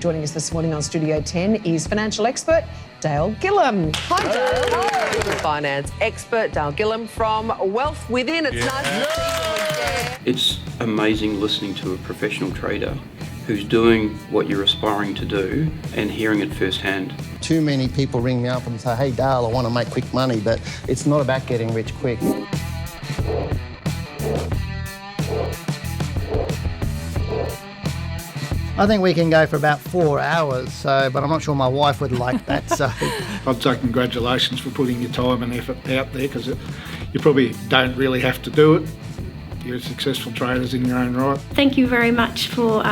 joining us this morning on Studio 10 is financial expert Dale Gillham. Hi, Dale. Hello. Finance expert Dale Gillham from Wealth Within. It's nice to see you again. It's amazing listening to a professional trader who's doing what you're aspiring to do and hearing it firsthand. Too many people ring me up and say, hey, Dale, I want to make quick money, but it's not about getting rich quick. I think we can go for about 4 hours, but I'm not sure my wife would like that. So I'd say congratulations for putting your time and effort out there, because you probably don't really have to do it. You're successful traders in your own right. Thank you very much for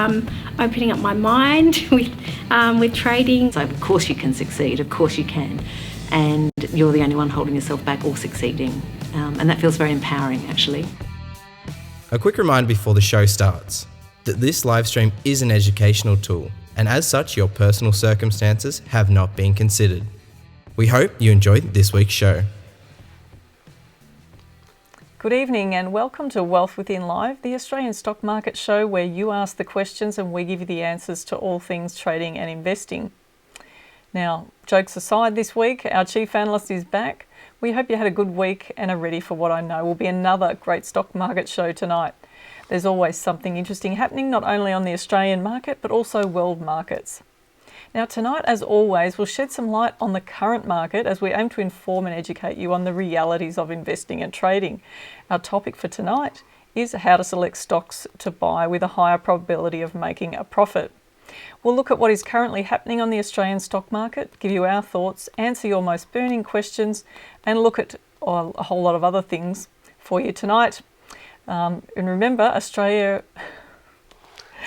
opening up my mind with trading. So of course you can succeed, of course you can, and you're the only one holding yourself back or succeeding, and that feels very empowering actually. A quick reminder before the show starts that this live stream is an educational tool, and as such your personal circumstances have not been considered. We hope you enjoyed this week's show. Good evening and welcome to Wealth Within Live, the Australian stock market show where you ask the questions and we give you the answers to all things trading and investing. Now, jokes aside, this week our chief analyst is back. We hope you had a good week and are ready for what I know will be another great stock market show tonight. There's always something interesting happening not only on the Australian market but also world markets. Now tonight, as always, we'll shed some light on the current market as we aim to inform and educate you on the realities of investing and trading. Our topic for tonight is how to select stocks to buy with a higher probability of making a profit. We'll look at what is currently happening on the Australian stock market, give you our thoughts, answer your most burning questions, and look at a whole lot of other things for you tonight. And remember, Australia...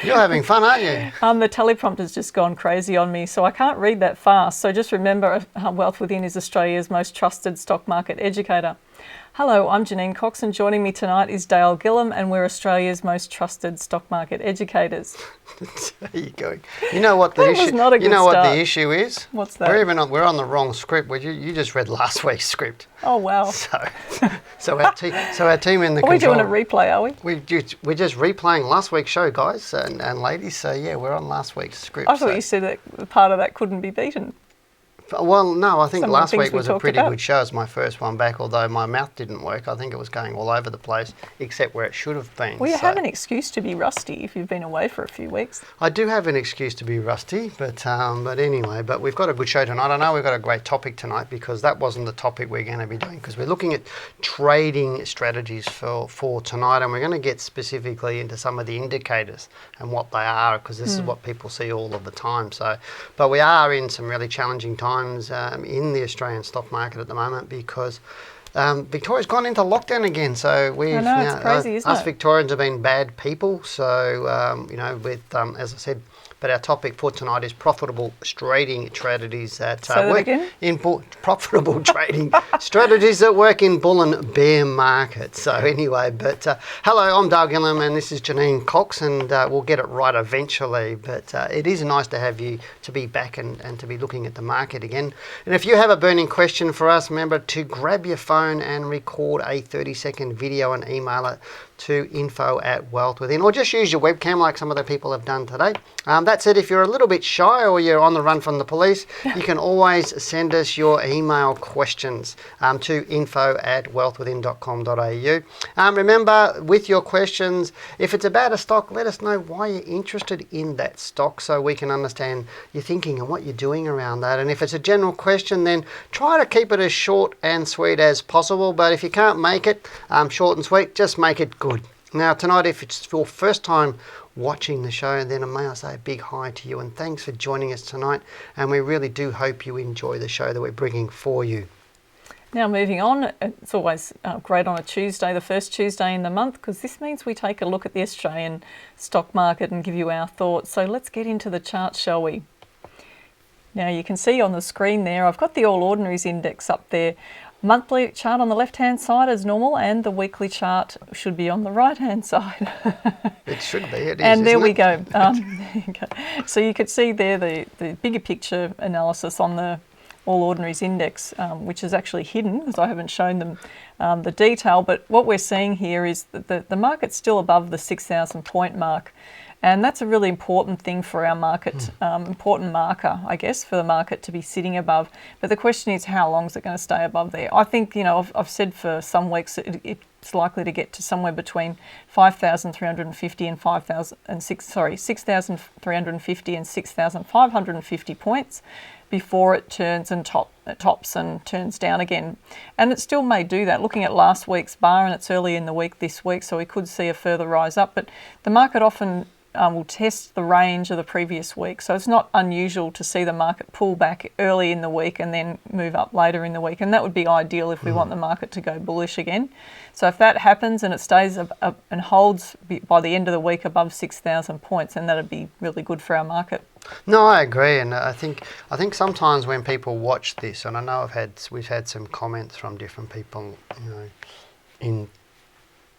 You're having fun, aren't you? The teleprompter's just gone crazy on me, so I can't read that fast. So just remember, Wealth Within is Australia's most trusted stock market educator. Hello, I'm Janine Cox, and joining me tonight is Dale Gillham, and we're Australia's most trusted stock market educators. There you go. You know what the That issue? was not a good What start. the issue is? What's that? We're on the wrong script. You just read last week's script. Oh wow! So our team in the Are we control. doing a replay? Are we? We're just replaying last week's show, guys and ladies. So yeah, we're on last week's script. I thought you said that part of that couldn't be beaten. Well, no, I think Some of the last things week we was a talked pretty about. good show. It's my first one back, although my mouth didn't work. I think it was going all over the place, except where it should have been. Well, you have an excuse to be rusty if you've been away for a few weeks. I do have an excuse to be rusty, but anyway, but we've got a good show tonight. I know we've got a great topic tonight because that wasn't the topic we're going to be doing, because we're looking at trading strategies for tonight, and we're going to get specifically into some of the indicators and what they are, because this is what people see all of the time. So, but we are in some really challenging times in the Australian stock market at the moment, because Victoria's gone into lockdown again. So we've I know, it's crazy, isn't us it? Victorians have been bad people. So as I said. But our topic for tonight is profitable trading strategies that work in profitable trading strategies that work in bull and bear markets. So anyway, but hello, I'm Dale Gillham and this is Janine Cox, and we'll get it right eventually. But it is nice to have you to be back and to be looking at the market again. And if you have a burning question for us, remember to grab your phone and record a 30-second video and email it to info@wealthwithin, or just use your webcam like some other people have done today. That said, if you're a little bit shy or you're on the run from the police, you can always send us your email questions to info@wealthwithin.com.au. Remember, with your questions, if it's about a stock, let us know why you're interested in that stock so we can understand your thinking and what you're doing around that. And if it's a general question, then try to keep it as short and sweet as possible. But if you can't make it short and sweet, just make it good. Now tonight, if it's your first time watching the show, then may I say a big hi to you and thanks for joining us tonight, and we really do hope you enjoy the show that we're bringing for you. Now moving on, it's always great on a Tuesday, the first Tuesday in the month, because this means we take a look at the Australian stock market and give you our thoughts. So let's get into the charts, shall we? Now you can see on the screen there, I've got the All Ordinaries Index up there. Monthly chart on the left-hand side as normal, and the weekly chart should be on the right-hand side. It should be. It is, and there we isn't it? go. So you could see there the bigger picture analysis on the All Ordinaries Index, which is actually hidden because I haven't shown them the detail. But what we're seeing here is that the market's still above the 6,000 point mark. And that's a really important thing for our market, important marker, I guess, for the market to be sitting above. But the question is, how long is it going to stay above there? I think, I've said for some weeks that it's likely to get to somewhere between 5,350 and 6,350 and 6,550 points before it turns and tops and turns down again. And it still may do that. Looking at last week's bar, and it's early in the week this week, so we could see a further rise up. But the market often will test the range of the previous week. So it's not unusual to see the market pull back early in the week and then move up later in the week. And that would be ideal if we want the market to go bullish again. So if that happens and it stays up and holds by the end of the week above 6,000 points, then that'd be really good for our market. No, I agree, and I think sometimes when people watch this, and I know we've had some comments from different people, in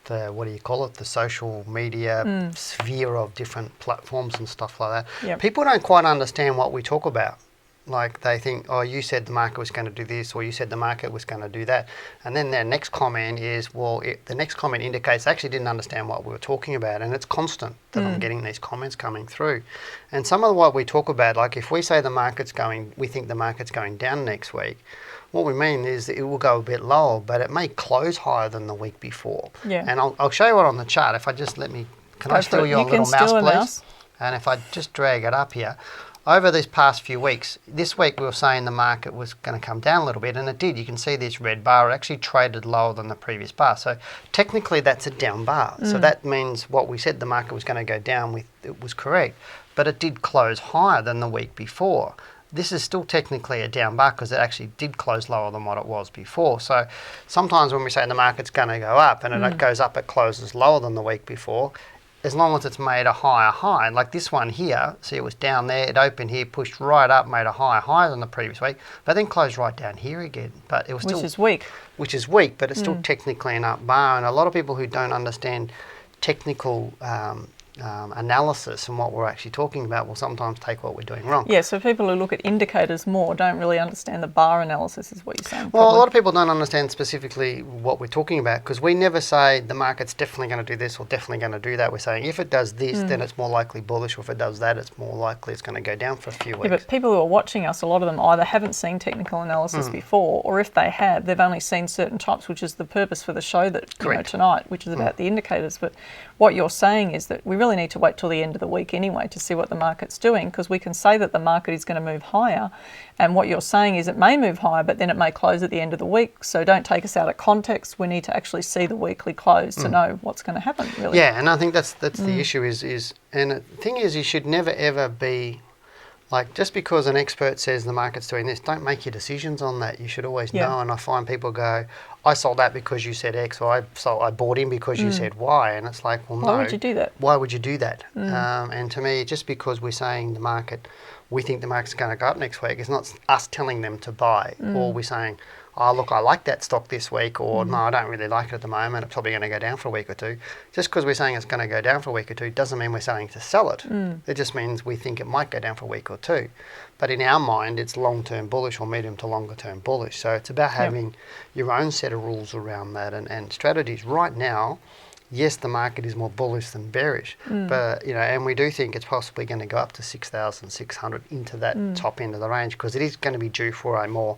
the, what do you call it, the social media sphere of different platforms and stuff like that. Yep. People don't quite understand what we talk about. Like they think, oh, you said the market was going to do this, or you said the market was going to do that. And then their next comment is, the next comment indicates they actually didn't understand what we were talking about. And it's constant that I'm getting these comments coming through. And some of what we talk about, like if we say we think the market's going down next week, what we mean is it will go a bit lower, but it may close higher than the week before. Yeah. And I'll show you it on the chart. If I just can I steal your little mouse, please? And if I just drag it up here, over these past few weeks, this week we were saying the market was going to come down a little bit, and it did. You can see this red bar actually traded lower than the previous bar. So technically that's a down bar. So that means what we said the market was going to go down with, it was correct. But it did close higher than the week before. This is still technically a down bar because it actually did close lower than what it was before. So sometimes when we say the market's going to go up and it goes up, it closes lower than the week before, as long as it's made a higher high. Like this one here, see it was down there, it opened here, pushed right up, made a higher than the previous week, but then closed right down here again. But it was still, which is weak. Which is weak, but it's still technically an up bar. And a lot of people who don't understand technical analysis and what we're actually talking about will sometimes take what we're doing wrong. Yeah, so people who look at indicators more don't really understand the bar analysis, is what you're saying. Well, a lot of people don't understand specifically what we're talking about, because we never say the market's definitely going to do this or definitely going to do that. We're saying if it does this, then it's more likely bullish, or if it does that, it's more likely it's going to go down for a few weeks. Yeah, but people who are watching us, a lot of them either haven't seen technical analysis before, or if they have, they've only seen certain types, which is the purpose for the show that tonight, which is about the indicators. But what you're saying is that we really need to wait till the end of the week anyway to see what the market's doing, because we can say that the market is going to move higher, and what you're saying is it may move higher, but then it may close at the end of the week. So don't take us out of context. We need to actually see the weekly close to know what's going to happen, really. Yeah, and I think that's the issue is and the thing is, you should never ever be like, just because an expert says the market's doing this, don't make your decisions on that. You should always know. And I find people go, I sold that because you said X, or I bought in because you said Y. And it's like, well, no. Why would you do that? Why would you do that? And to me, just because we're saying the market, we think the market's going to go up next week, it's not us telling them to buy. Or we're saying, oh, look, I like that stock this week, or no, I don't really like it at the moment, it's probably going to go down for a week or two. Just because we're saying it's going to go down for a week or two doesn't mean we're saying to sell it. It just means we think it might go down for a week or two. But in our mind, it's long-term bullish or medium to longer-term bullish. So it's about having your own set of rules around that and strategies. Right now, yes, the market is more bullish than bearish, but and we do think it's possibly going to go up to 6,600 into that top end of the range, because it is going to be due for a more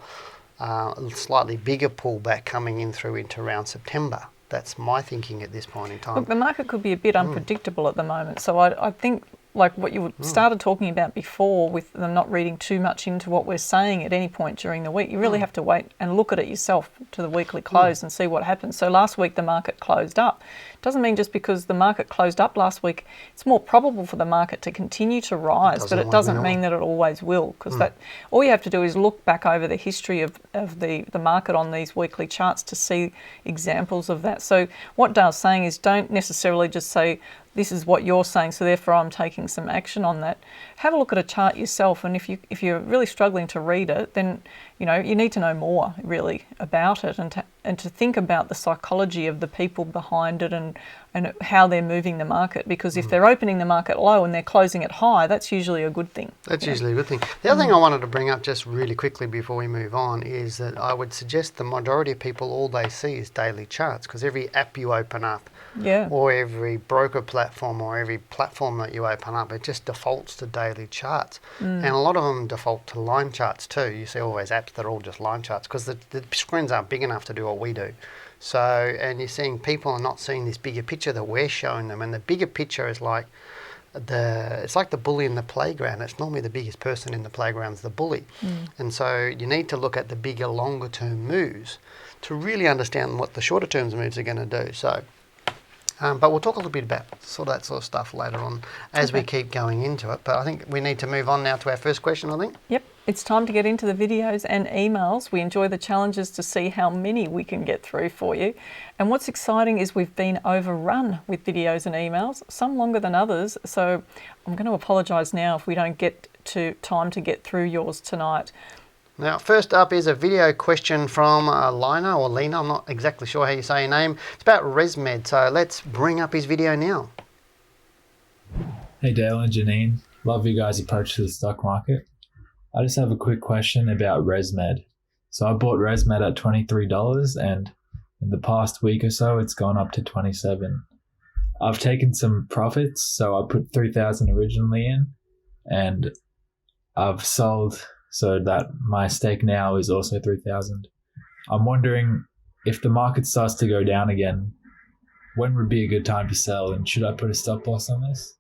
slightly bigger pullback coming in through into around September. That's my thinking at this point in time. Look, the market could be a bit unpredictable at the moment, so I think, like what you started talking about before, with them not reading too much into what we're saying at any point during the week, you really have to wait and look at it yourself to the weekly close and see what happens. So last week the market closed up. Doesn't mean just because the market closed up last week, it's more probable for the market to continue to rise, but it doesn't mean that it always will, because that all you have to do is look back over the history of the market on these weekly charts to see examples of that. So what Dale's saying is, don't necessarily just say, this is what you're saying, so therefore I'm taking some action on that. Have a look at a chart yourself, and if you're really struggling to read it, then you need to know more really about it, and to think about the psychology of the people behind it, and and how they're moving the market, because if they're opening the market low and they're closing it high, that's usually a good thing. That's usually a good thing. The other thing I wanted to bring up just really quickly before we move on is that I would suggest the majority of people, all they see is daily charts, because every app you open up or every broker platform or every platform that you open up, it just defaults to daily charts. And a lot of them default to line charts too. You see all those apps that are all just line charts because the screens aren't big enough to do what we do. So, and you're seeing people are not seeing this bigger picture that we're showing them, and the bigger picture is like it's like the bully in the playground. It's normally the biggest person in the playground's the bully, and so you need to look at the bigger, longer term moves to really understand what the shorter term moves are going to do. So, but we'll talk a little bit about that sort of stuff later on as we keep going into it. But I think we need to move on now to our first question, I think. Yep. It's time to get into the videos and emails. We enjoy the challenges to see how many we can get through for you. And what's exciting is we've been overrun with videos and emails, some longer than others. So I'm going to apologise now if we don't get to time to get through yours tonight. Now, first up is a video question from Lina or Lena. I'm not exactly sure how you say your name. It's about ResMed. So let's bring up his video now. Hey Dale and Janine, love you guys' approach to the stock market. I just have a quick question about ResMed. So I bought ResMed at $23 and in the past week or so it's gone up to $27. I've taken some profits, so I put $3,000 originally in and I've sold so that my stake now is also $3,000. I'm wondering if the market starts to go down again, when would be a good time to sell, and should I put a stop loss on this?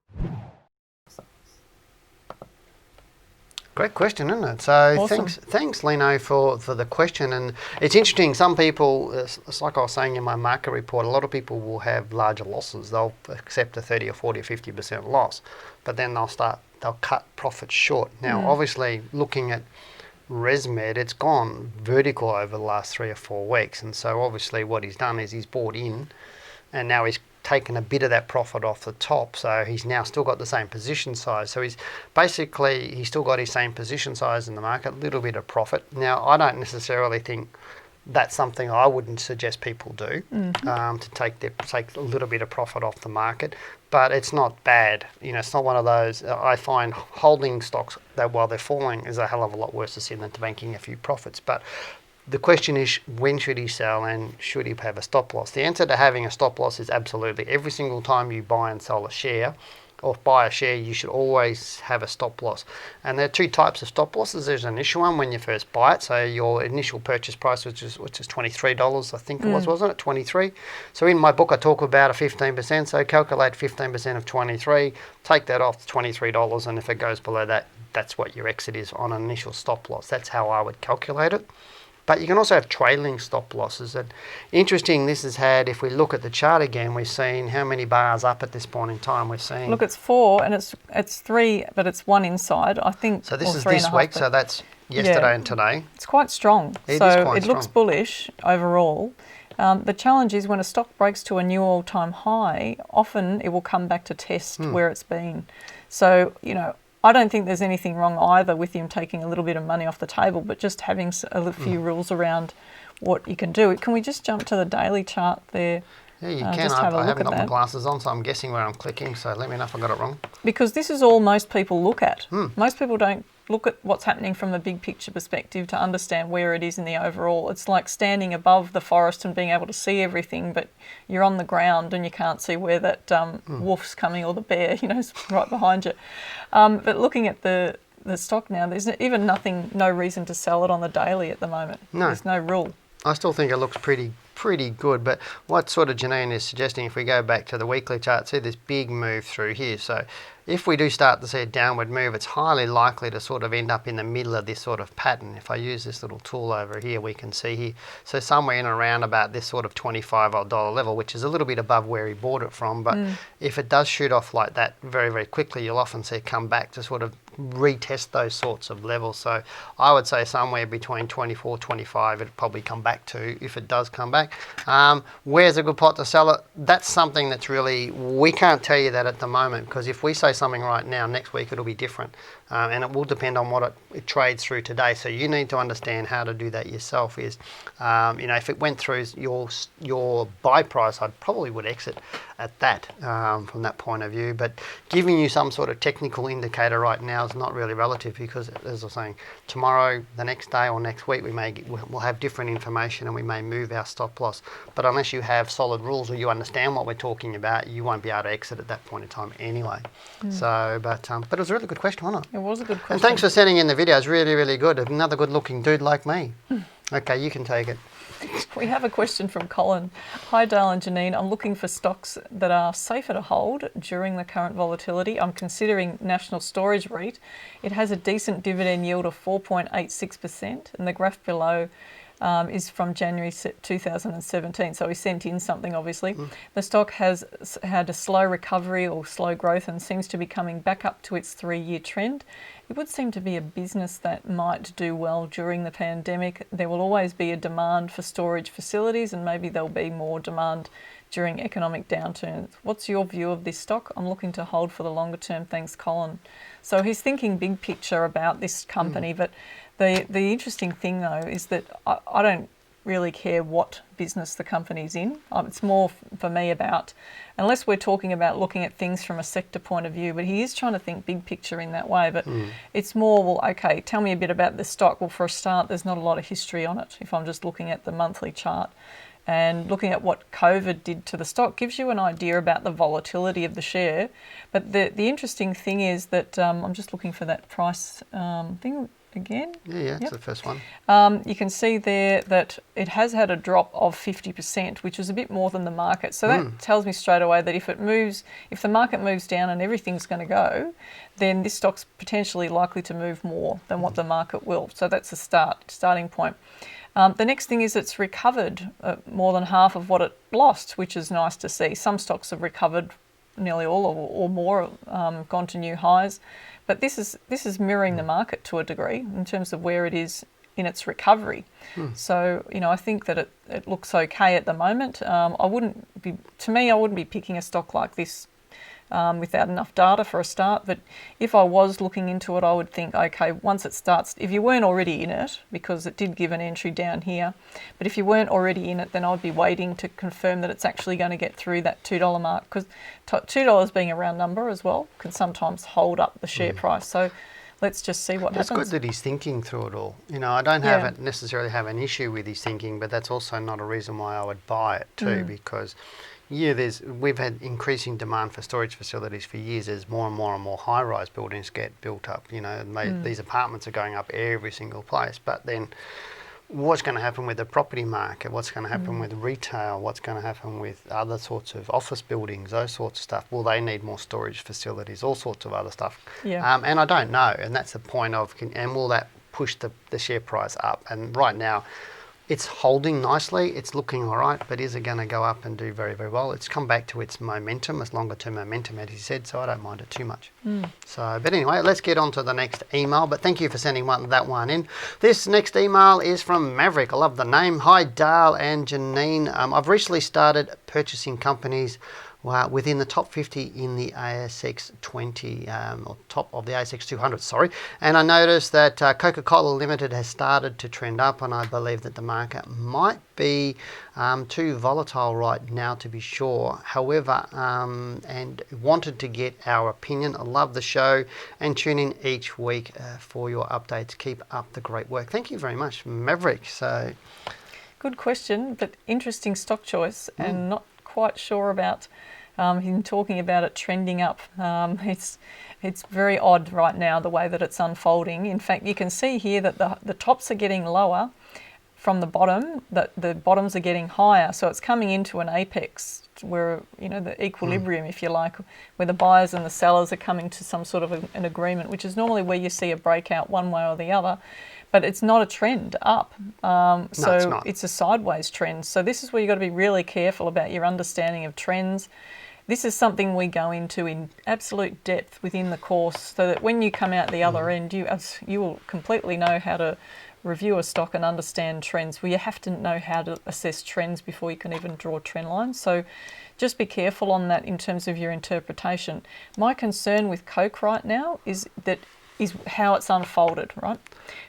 Great question, isn't it? So Awesome. thanks, Lino, for the question. And it's interesting. Some people, it's like I was saying in my market report, a lot of people will have larger losses. They'll accept a 30 or 40 or 50% loss, but then they'll cut profits short. Now, obviously, looking at ResMed, it's gone vertical over the last 3 or 4 weeks. And so obviously what he's done is he's bought in and now he's taken a bit of that profit off the top, so he's now still got the same position size. So he's still got his same position size in the market, a little bit of profit. Now, I don't necessarily think that's something I wouldn't suggest people do, to take a little bit of profit off the market, but it's not bad. You know, it's not one of those. I find holding stocks that while they're falling is a hell of a lot worse to sin than to banking a few profits. But the question is, when should he sell and should he have a stop loss? The answer to having a stop loss is absolutely. Every single time you buy and sell a share or buy a share, you should always have a stop loss. And there are two types of stop losses. There's an initial one when you first buy it. So your initial purchase price, which is $23, I think it was, wasn't it? 23. So in my book, I talk about a 15%. So calculate 15% of 23, take that off $23. And if it goes below that, that's what your exit is on an initial stop loss. That's how I would calculate it. But you can also have trailing stop losses. And interesting, this has had, if we look at the chart again, we've seen how many bars up at this point in time. We're seeing. Look, it's 4 and it's 3, but it's 1 inside, I think. So this is this week, so that's yesterday and today. It's quite strong. It is quite strong. Looks bullish overall. The challenge is when a stock breaks to a new all-time high, often it will come back to test where it's been. So, you know, I don't think there's anything wrong either with him taking a little bit of money off the table, but just having a few rules around what you can do. Can we just jump to the daily chart there? Yeah, you can. I haven't got my glasses on, so I'm guessing where I'm clicking, so let me know if I got it wrong. Because this is all most people look at. Most people don't look at what's happening from a big picture perspective to understand where it is in the overall. It's like standing above the forest and being able to see everything, but you're on the ground and you can't see where that wolf's coming or the bear, you know, is right behind you. But looking at the stock now, there's even no reason to sell it on the daily at the moment. No. There's no rule. I still think it looks pretty good, but what sort of Janine is suggesting, if we go back to the weekly chart, see this big move through here. So if we do start to see a downward move, it's highly likely to sort of end up in the middle of this sort of pattern. If I use this little tool over here, we can see here, so somewhere in around about this sort of $25 level, which is a little bit above where he bought it from. But if it does shoot off like that very, very quickly, you'll often see it come back to sort of retest those sorts of levels. So I would say somewhere between 24, 25, it'd probably come back to, if it does come back. Where's a good pot to sell it? That's something that's really, we can't tell you that at the moment, because if we say something right now, next week it'll be different. And it will depend on what it trades through today. So you need to understand how to do that yourself. Is, you know, if it went through your buy price, I probably would exit at that from that point of view. But giving you some sort of technical indicator right now is not really relative, because, as I was saying, tomorrow, the next day or next week, we'll have different information and we may move our stop loss. But unless you have solid rules or you understand what we're talking about, you won't be able to exit at that point in time anyway. So, but it was a really good question, wasn't it? It was a good question. And thanks for sending in the videos. Really, really good. Another good-looking dude like me. Okay, you can take it. We have a question from Colin. Hi Dale and Janine, I'm looking for stocks that are safer to hold during the current volatility. I'm considering National Storage REIT. It has a decent dividend yield of 4.86%, and the graph below is from January 2017, so he sent in something obviously. The stock has had a slow recovery or slow growth and seems to be coming back up to its 3-year trend. It would seem to be a business that might do well during the pandemic. There will always be a demand for storage facilities, and maybe there'll be more demand during economic downturns. What's your view of this stock? I'm looking to hold for the longer term. Thanks, Colin. So he's thinking big picture about this company, but the interesting thing though is that I don't really care what business the company's in. It's more for me about, unless we're talking about looking at things from a sector point of view, but he is trying to think big picture in that way. But it's more, well, okay, tell me a bit about the stock. Well, for a start, there's not a lot of history on it if I'm just looking at the monthly chart. And looking at what COVID did to the stock gives you an idea about the volatility of the share. But the interesting thing is that I'm just looking for that price thing again. Yeah, it's the first one. You can see there that it has had a drop of 50%, which is a bit more than the market. So that tells me straight away that if the market moves down and everything's going to go, then this stock's potentially likely to move more than what the market will. So that's a starting point. The next thing is it's recovered more than half of what it lost, which is nice to see. Some stocks have recovered nearly all or more, gone to new highs. But this is mirroring the market to a degree in terms of where it is in its recovery. So, I think that it looks okay at the moment. I wouldn't be picking a stock like this without enough data for a start. But if I was looking into it, I would think, okay, once it starts, if you weren't already in it, because it did give an entry down here, but if you weren't already in it, then I would be waiting to confirm that it's actually going to get through that $2 mark, because $2 being a round number as well can sometimes hold up the share price. So let's just see what happens. It's good that he's thinking through it all. I don't necessarily have an issue with his thinking, but that's also not a reason why I would buy it too, because we've had increasing demand for storage facilities for years as more and more high-rise buildings get built up. These apartments are going up every single place. But then what's going to happen with the property market? What's going to happen with retail? What's going to happen with other sorts of office buildings, those sorts of stuff? Will they need more storage facilities, all sorts of other stuff? And I don't know. And that's the point of, and will that push the share price up? And right now, it's holding nicely, it's looking all right, but is it going to go up and do very, very well? It's come back to its momentum, its longer term momentum, as he said, so I don't mind it too much. So, but anyway, let's get on to the next email, but thank you for sending that one in. This next email is from Maverick. I love the name. Hi, Dale and Janine. I've recently started purchasing companies within the top 50 in the ASX 20, or top of the ASX 200, sorry. And I noticed that Coca-Cola Limited has started to trend up, and I believe that the market might be too volatile right now to be sure. However, and wanted to get our opinion. I love the show and tune in each week for your updates. Keep up the great work. Thank you very much, Maverick. So, good question, but interesting stock choice, and not quite sure about him talking about it trending up. It's very odd right now the way that it's unfolding. In fact, you can see here that the tops are getting lower from the bottom, that the bottoms are getting higher. So it's coming into an apex where, the equilibrium, if you like, where the buyers and the sellers are coming to some sort of an agreement, which is normally where you see a breakout one way or the other. But it's not a trend up. It's a sideways trend. So this is where you've got to be really careful about your understanding of trends. This is something we go into in absolute depth within the course, so that when you come out the other end, you will completely know how to review a stock and understand trends. Well, you have to know how to assess trends before you can even draw trend lines. So just be careful on that in terms of your interpretation. My concern with Coke right now is that is how it's unfolded, right?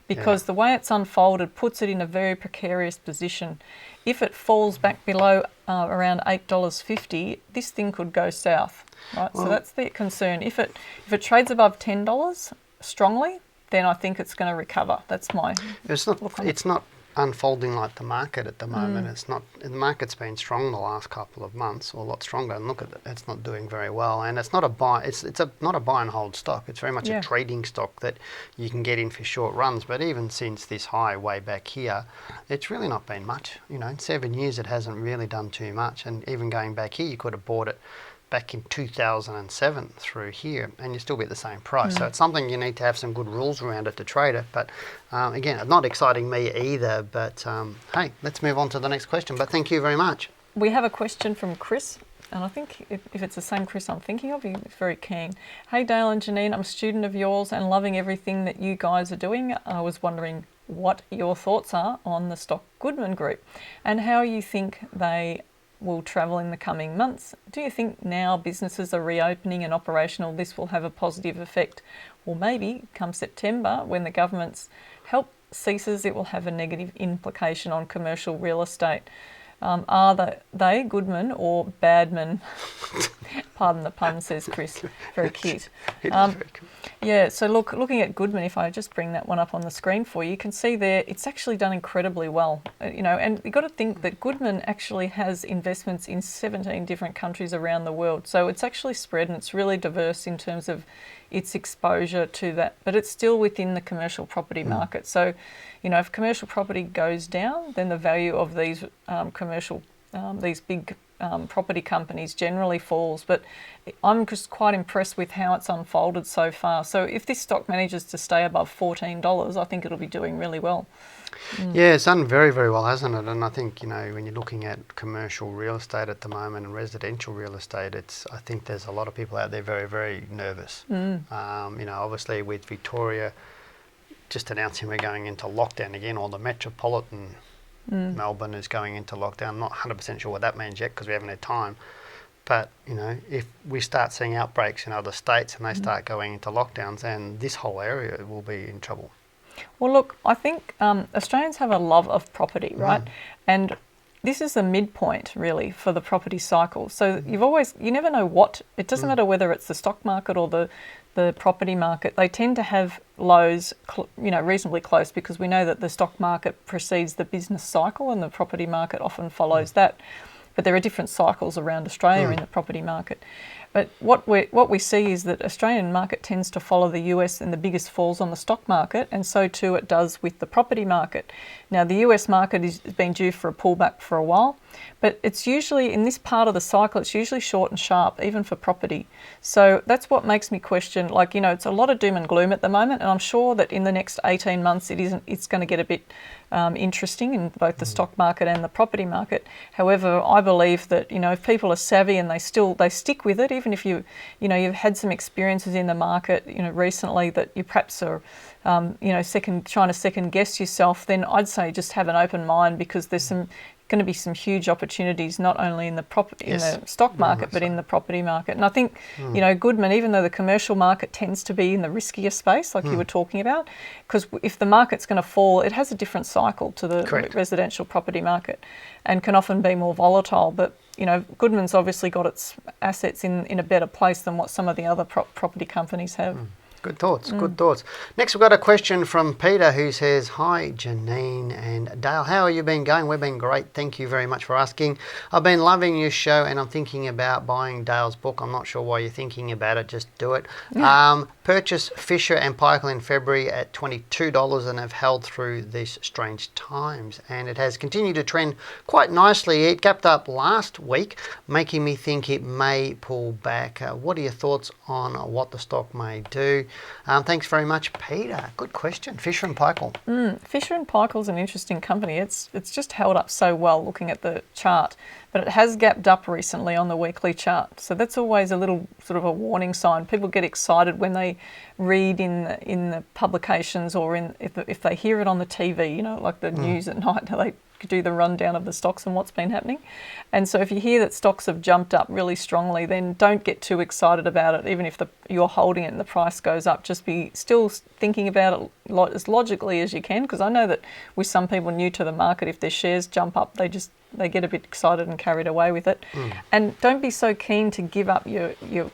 Because the way it's unfolded puts it in a very precarious position. If it falls back below around $8.50, this thing could go south, right? Well, so that's the concern. If it trades above $10 strongly, then I think it's going to recover. That's my It's not unfolding like the market at the moment. It's not. The market's been strong the last couple of months, or a lot stronger. And look at it; it's not doing very well. And it's not a buy. It's not a buy and hold stock. It's very much a trading stock that you can get in for short runs. But even since this high way back here, it's really not been much. You know, in 7 years, it hasn't really done too much. And even going back here, you could have bought it back in 2007 through here, and you still be at the same price. So it's something you need to have some good rules around it to trade it. But again, it's not exciting me either. But hey, let's move on to the next question. But thank you very much. We have a question from Chris, and I think if it's the same Chris I'm thinking of, he's very keen. Hey Dale and Janine, I'm a student of yours and loving everything that you guys are doing. I was wondering what your thoughts are on the stock Goodman Group and how you think they will travel in the coming months. Do you think now businesses are reopening and operational, this will have a positive effect? Or maybe come September, when the government's help ceases, it will have a negative implication on commercial real estate. Are they Goodman or Badman? Pardon the pun, says Chris. Very cute. Yeah, so looking at Goodman, if I just bring that one up on the screen for you, you can see there it's actually done incredibly well. You know, and you've got to think that Goodman actually has investments in 17 different countries around the world. So it's actually spread and it's really diverse in terms of its exposure to that, but it's still within the commercial property market. So, you know, if commercial property goes down, then the value of these these big property companies generally falls. But I'm just quite impressed with how it's unfolded so far. So if this stock manages to stay above $14, I think it'll be doing really well. Yeah, it's done very, very well, hasn't it? And I think, you know, when you're looking at commercial real estate at the moment and residential real estate, I think there's a lot of people out there very, very nervous. You know, obviously with Victoria just announcing we're going into lockdown again, or the metropolitan Melbourne is going into lockdown. I'm not 100% sure what that means yet because we haven't had time. But, you know, if we start seeing outbreaks in other states and they start going into lockdowns, then this whole area will be in trouble. Well, look, I think Australians have a love of property, right? And this is the midpoint, really, for the property cycle. So you never know what, it doesn't matter whether it's the stock market or the property market. They tend to have lows, you know, reasonably close, because we know that the stock market precedes the business cycle and the property market often follows that. But there are different cycles around Australia in the property market. But what we see is that Australian market tends to follow the US, and the biggest falls on the stock market, and so too it does with the property market. Now the US market has been due for a pullback for a while, but it's usually, in this part of the cycle, it's usually short and sharp, even for property. So that's what makes me question, like, you know, it's a lot of doom and gloom at the moment, and I'm sure that in the next 18 months it's going to get a bit interesting in both the stock market and the property market. However, I believe that, you know, if people are savvy and they stick with it, even if you've had some experiences in the market, you know, recently that you perhaps are, you know, trying to second guess yourself, then I'd say just have an open mind, because there's going to be some huge opportunities, not only in the stock market, but in the property market. And I think, you know, Goodman, even though the commercial market tends to be in the riskier space, like you were talking about, because if the market's going to fall, it has a different cycle to the residential property market and can often be more volatile. But, you know, Goodman's obviously got its assets in a better place than what some of the other property companies have. Good thoughts, good thoughts. Next, we've got a question from Peter, who says, "Hi, Janine and Dale. How have you been going? We've been great. Thank you very much for asking. I've been loving your show, and I'm thinking about buying Dale's book. I'm not sure why you're thinking about it. Just do it. Purchased Fisher and Paykel in February at $22 and have held through these strange times. And it has continued to trend quite nicely. It gapped up last week, making me think it may pull back. What are your thoughts on what the stock may do?" Thanks very much, Peter. Good question. Fisher and Paykel. Fisher and Paykel is an interesting company. It's just held up so well looking at the chart, but it has gapped up recently on the weekly chart. So that's always a little sort of a warning sign. People get excited when they read in the publications, or if they hear it on the TV, you know, like the news at night. They do the rundown of the stocks and what's been happening. And so if you hear that stocks have jumped up really strongly, then don't get too excited about it. Even if you're holding it and the price goes up, just be still thinking about it as logically as you can, because I know that with some people new to the market, if their shares jump up, they get a bit excited and carried away with it. And don't be so keen to give up your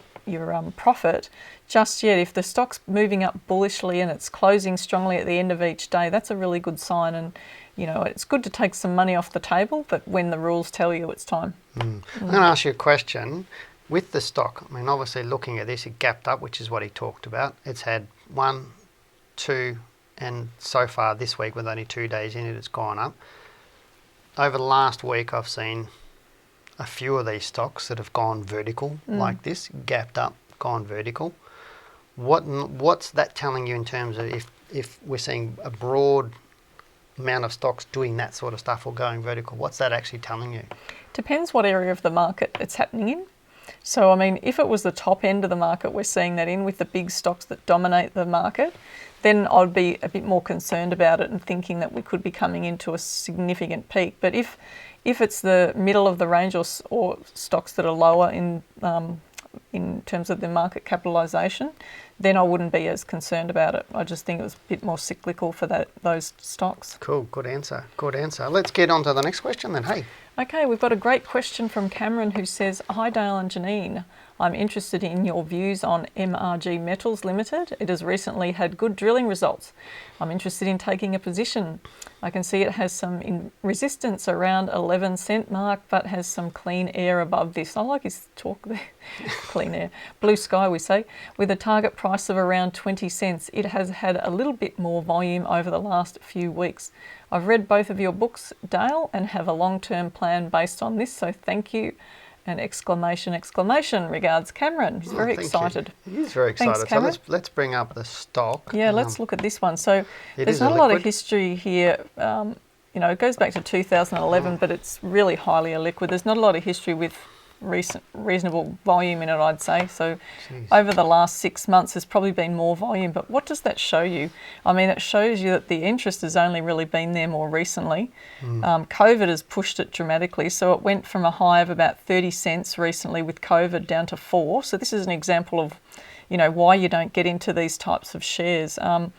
profit just yet. If the stock's moving up bullishly and it's closing strongly at the end of each day, that's a really good sign. And it's good to take some money off the table, but when the rules tell you it's time. I'm going to ask you a question. With the stock, I mean, obviously looking at this, it gapped up, which is what he talked about. It's had 1, 2, and so far this week, with only 2 days in it, it's gone up. Over the last week, I've seen a few of these stocks that have gone vertical like this, gapped up, gone vertical. What's that telling you in terms of if we're seeing a broad amount of stocks doing that sort of stuff or going vertical? What's that actually telling you? Depends what area of the market it's happening in. So, I mean, if it was the top end of the market we're seeing that in with the big stocks that dominate the market, then I'd be a bit more concerned about it and thinking that we could be coming into a significant peak. But if it's the middle of the range or stocks that are lower in terms of their market capitalisation, then I wouldn't be as concerned about it. I just think it was a bit more cyclical for those stocks. Cool, good answer. Let's get on to the next question then. Hey. Okay, we've got a great question from Cameron who says, "Hi Dale and Janine, I'm interested in your views on MRG Metals Limited. It has recently had good drilling results. I'm interested in taking a position. I can see it has some resistance around 11-cent mark, but has some clean air above this." I like his talk there. Clean air. Blue sky, we say. With a target price of around 20 cents. It has had a little bit more volume over the last few weeks. I've read both of your books, Dale, and have a long-term plan based on this, so thank you. And exclamation, regards Cameron. He's very excited. He is very excited. Thanks, Cameron. So let's bring up the stock. Yeah, let's look at this one. So there's not a lot of history here. It goes back to 2011, but it's really highly illiquid. There's not a lot of history with reasonable volume in it, I'd say. So over the last 6 months, there's probably been more volume. But what does that show you? I mean, it shows you that the interest has only really been there more recently. COVID has pushed it dramatically. So it went from a high of about 30 cents recently with COVID down to 4. So this is an example of, why you don't get into these types of shares. I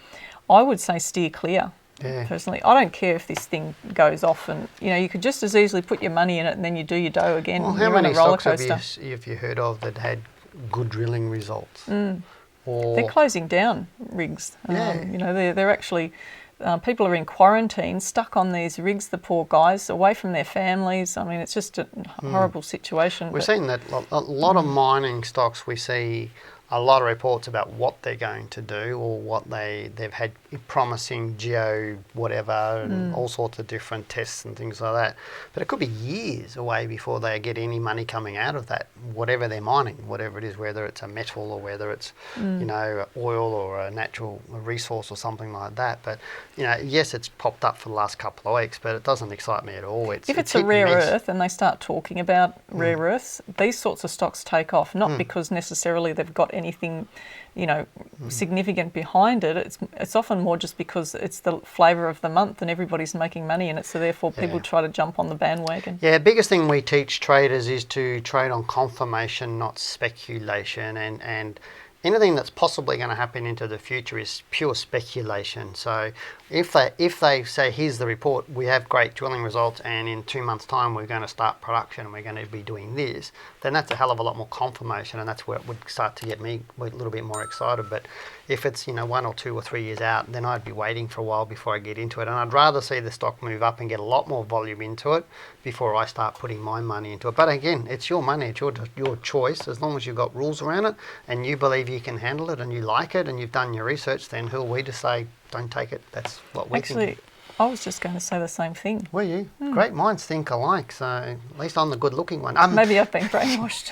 would say steer clear. Yeah. Personally, I don't care if this thing goes off, and you could just as easily put your money in it and then you do your dough again. Well, how many stocks have you heard of that had good drilling results? Or they're closing down rigs. Yeah. They're actually people are in quarantine, stuck on these rigs. The poor guys, away from their families. I mean, it's just a horrible situation. We're seeing that a lot of mining stocks. We see a lot of reports about what they're going to do or what they've had promising geo whatever and all sorts of different tests and things like that. But it could be years away before they get any money coming out of that, whatever they're mining, whatever it is, whether it's a metal or whether it's oil or a natural resource or something like that. But yes, it's popped up for the last couple of weeks, but it doesn't excite me at all. If it's a rare earth and they start talking about rare earths, these sorts of stocks take off, not because necessarily they've got anything significant behind it. It's often more just because it's the flavour of the month and everybody's making money in it, so therefore people try to jump on the bandwagon. Yeah, biggest thing we teach traders is to trade on confirmation, not speculation, and anything that's possibly going to happen into the future is pure speculation. So if they say, here's the report, we have great drilling results and in 2 months' time we're going to start production and we're going to be doing this, then that's a hell of a lot more confirmation, and that's where it would start to get me a little bit more excited. But if it's 1 or 2 or 3 years out, then I'd be waiting for a while before I get into it, and I'd rather see the stock move up and get a lot more volume into it before I start putting my money into it. But again, it's your money, it's your choice. As long as you've got rules around it and you believe you can handle it and you like it and you've done your research, then who are we to say don't take it? That's what we think. I was just going to say the same thing. Were you? Great minds think alike, so at least I'm the good-looking one. Maybe I've been brainwashed.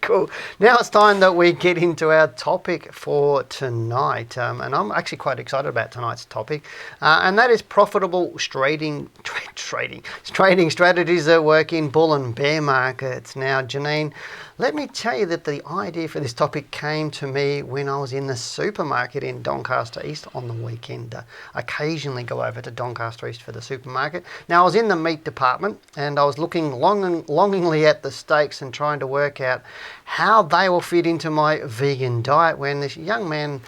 Cool. Now it's time that we get into our topic for tonight, and I'm actually quite excited about tonight's topic, and that is profitable trading strategies that work in bull and bear markets. Now, Janine, let me tell you that the idea for this topic came to me when I was in the supermarket in Doncaster East on the weekend. Occasionally go over to Doncaster Doncaster East for the supermarket. Now, I was in the meat department and I was looking longingly at the steaks and trying to work out how they will fit into my vegan diet when this young man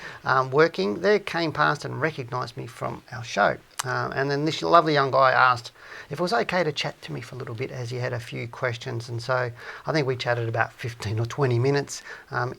working there came past and recognised me from our show. And then this lovely young guy asked if it was okay to chat to me for a little bit, as he had a few questions. And so I think we chatted about 15 or 20 minutes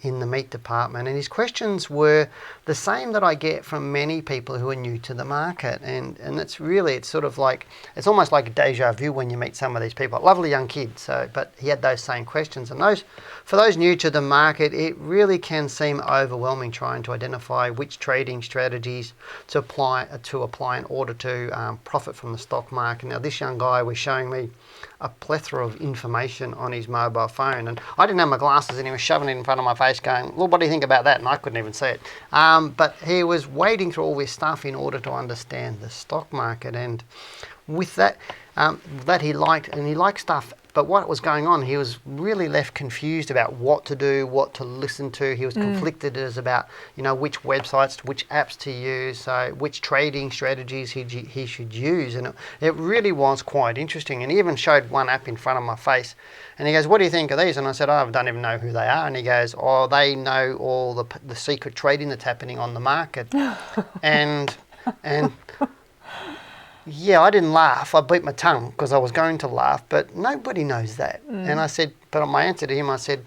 in the meat department. And his questions were the same that I get from many people who are new to the market. And it's sort of like, it's almost like a deja vu when you meet some of these people. Lovely young kid, but he had those same questions. And for those new to the market, it really can seem overwhelming trying to identify which trading strategies to apply in order to profit from the stock market. Now, this young guy was showing me a plethora of information on his mobile phone, and I didn't have my glasses and he was shoving it in front of my face going, well, what do you think about that? And I couldn't even see it. But he was wading through all this stuff in order to understand the stock market, and with that, that he liked, and he liked stuff. But what was going on, he was really left confused about what to do, what to listen to. He was conflicted as about, which websites, which apps to use, so which trading strategies he should use. And it really was quite interesting. And he even showed one app in front of my face. And he goes, what do you think of these? And I said, I don't even know who they are. And he goes, oh, they know all the secret trading that's happening on the market. and yeah, I didn't laugh. I bit my tongue because I was going to laugh, but nobody knows that. And I said, but my answer to him, I said,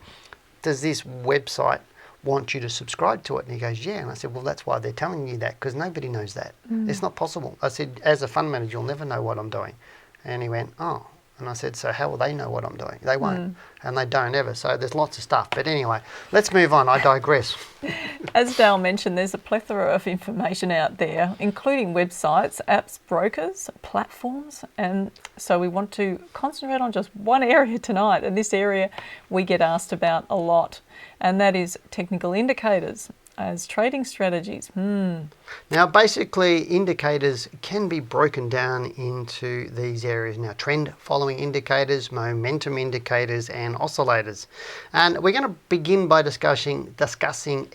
does this website want you to subscribe to it? And he goes, yeah. And I said, well, that's why they're telling you that, because nobody knows that. It's not possible. I said, as a fund manager, you'll never know what I'm doing. And he went, oh. And I said, so how will they know what I'm doing? They won't. And they don't ever. So there's lots of stuff. But anyway, let's move on. I digress. As Dale mentioned, there's a plethora of information out there, including websites, apps, brokers, platforms. And so we want to concentrate on just one area tonight. And this area we get asked about a lot. And that is technical indicators as trading strategies. Now, basically, indicators can be broken down into these areas. Now, trend following indicators, momentum indicators, and oscillators. And we're going to begin by discussing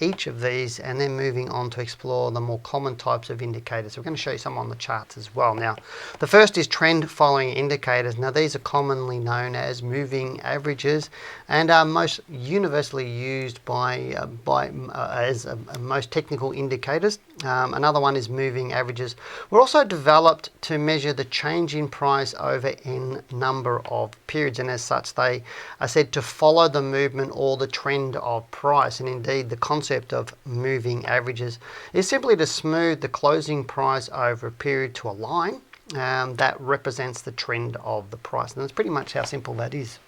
each of these and then moving on to explore the more common types of indicators. We're going to show you some on the charts as well. Now, the first is trend following indicators. Now, these are commonly known as moving averages and are most universally used as most technical indicators. Another one is moving averages. Were also developed to measure the change in price over n number of periods, and as such they are said to follow the movement or the trend of price. And indeed the concept of moving averages is simply to smooth the closing price over a period to a line that represents the trend of the price. And that's pretty much how simple that is.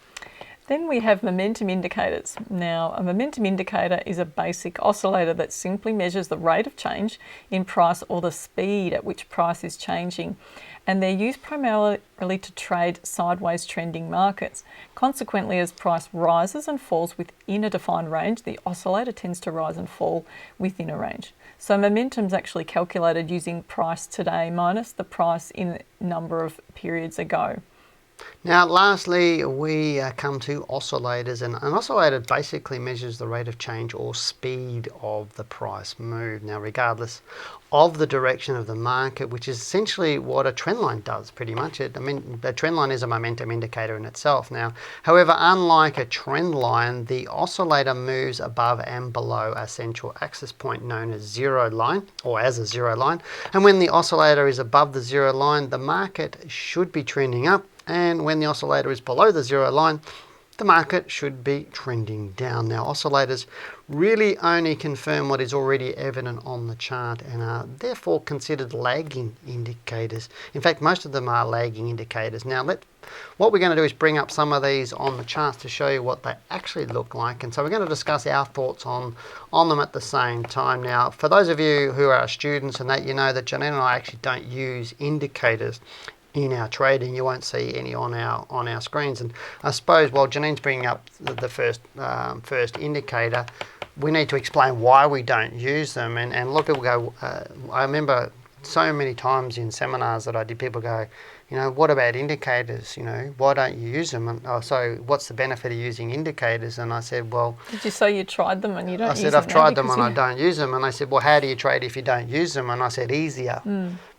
Then we have momentum indicators. Now, a momentum indicator is a basic oscillator that simply measures the rate of change in price or the speed at which price is changing. And they're used primarily to trade sideways trending markets. Consequently, as price rises and falls within a defined range, the oscillator tends to rise and fall within a range. So momentum is actually calculated using price today minus the price in a number of periods ago. Now, lastly, we come to oscillators, and an oscillator basically measures the rate of change or speed of the price move. Now, regardless of the direction of the market, which is essentially what a trend line does pretty much. A trend line is a momentum indicator in itself. Now, however, unlike a trend line, the oscillator moves above and below a central axis point known as zero line, or as a zero line. And when the oscillator is above the zero line, the market should be trending up. And when the oscillator is below the zero line, the market should be trending down. Now, oscillators really only confirm what is already evident on the chart and are therefore considered lagging indicators. In fact, most of them are lagging indicators. Now, what we're going to do is bring up some of these on the charts to show you what they actually look like. And so we're going to discuss our thoughts on them at the same time. Now, for those of you who are students and that, you know that Janine and I actually don't use indicators in our trading. You won't see any on our screens. And I suppose while Janine's bringing up the first indicator, we need to explain why we don't use them. And a lot of people go, I remember so many times in seminars that I did, people go, what about indicators? Why don't you use them? And so what's the benefit of using indicators? And I said, well... Did you say you tried them and you don't use them? I said, I've tried them and I don't use them. And they said, well, how do you trade if you don't use them? And I said, easier.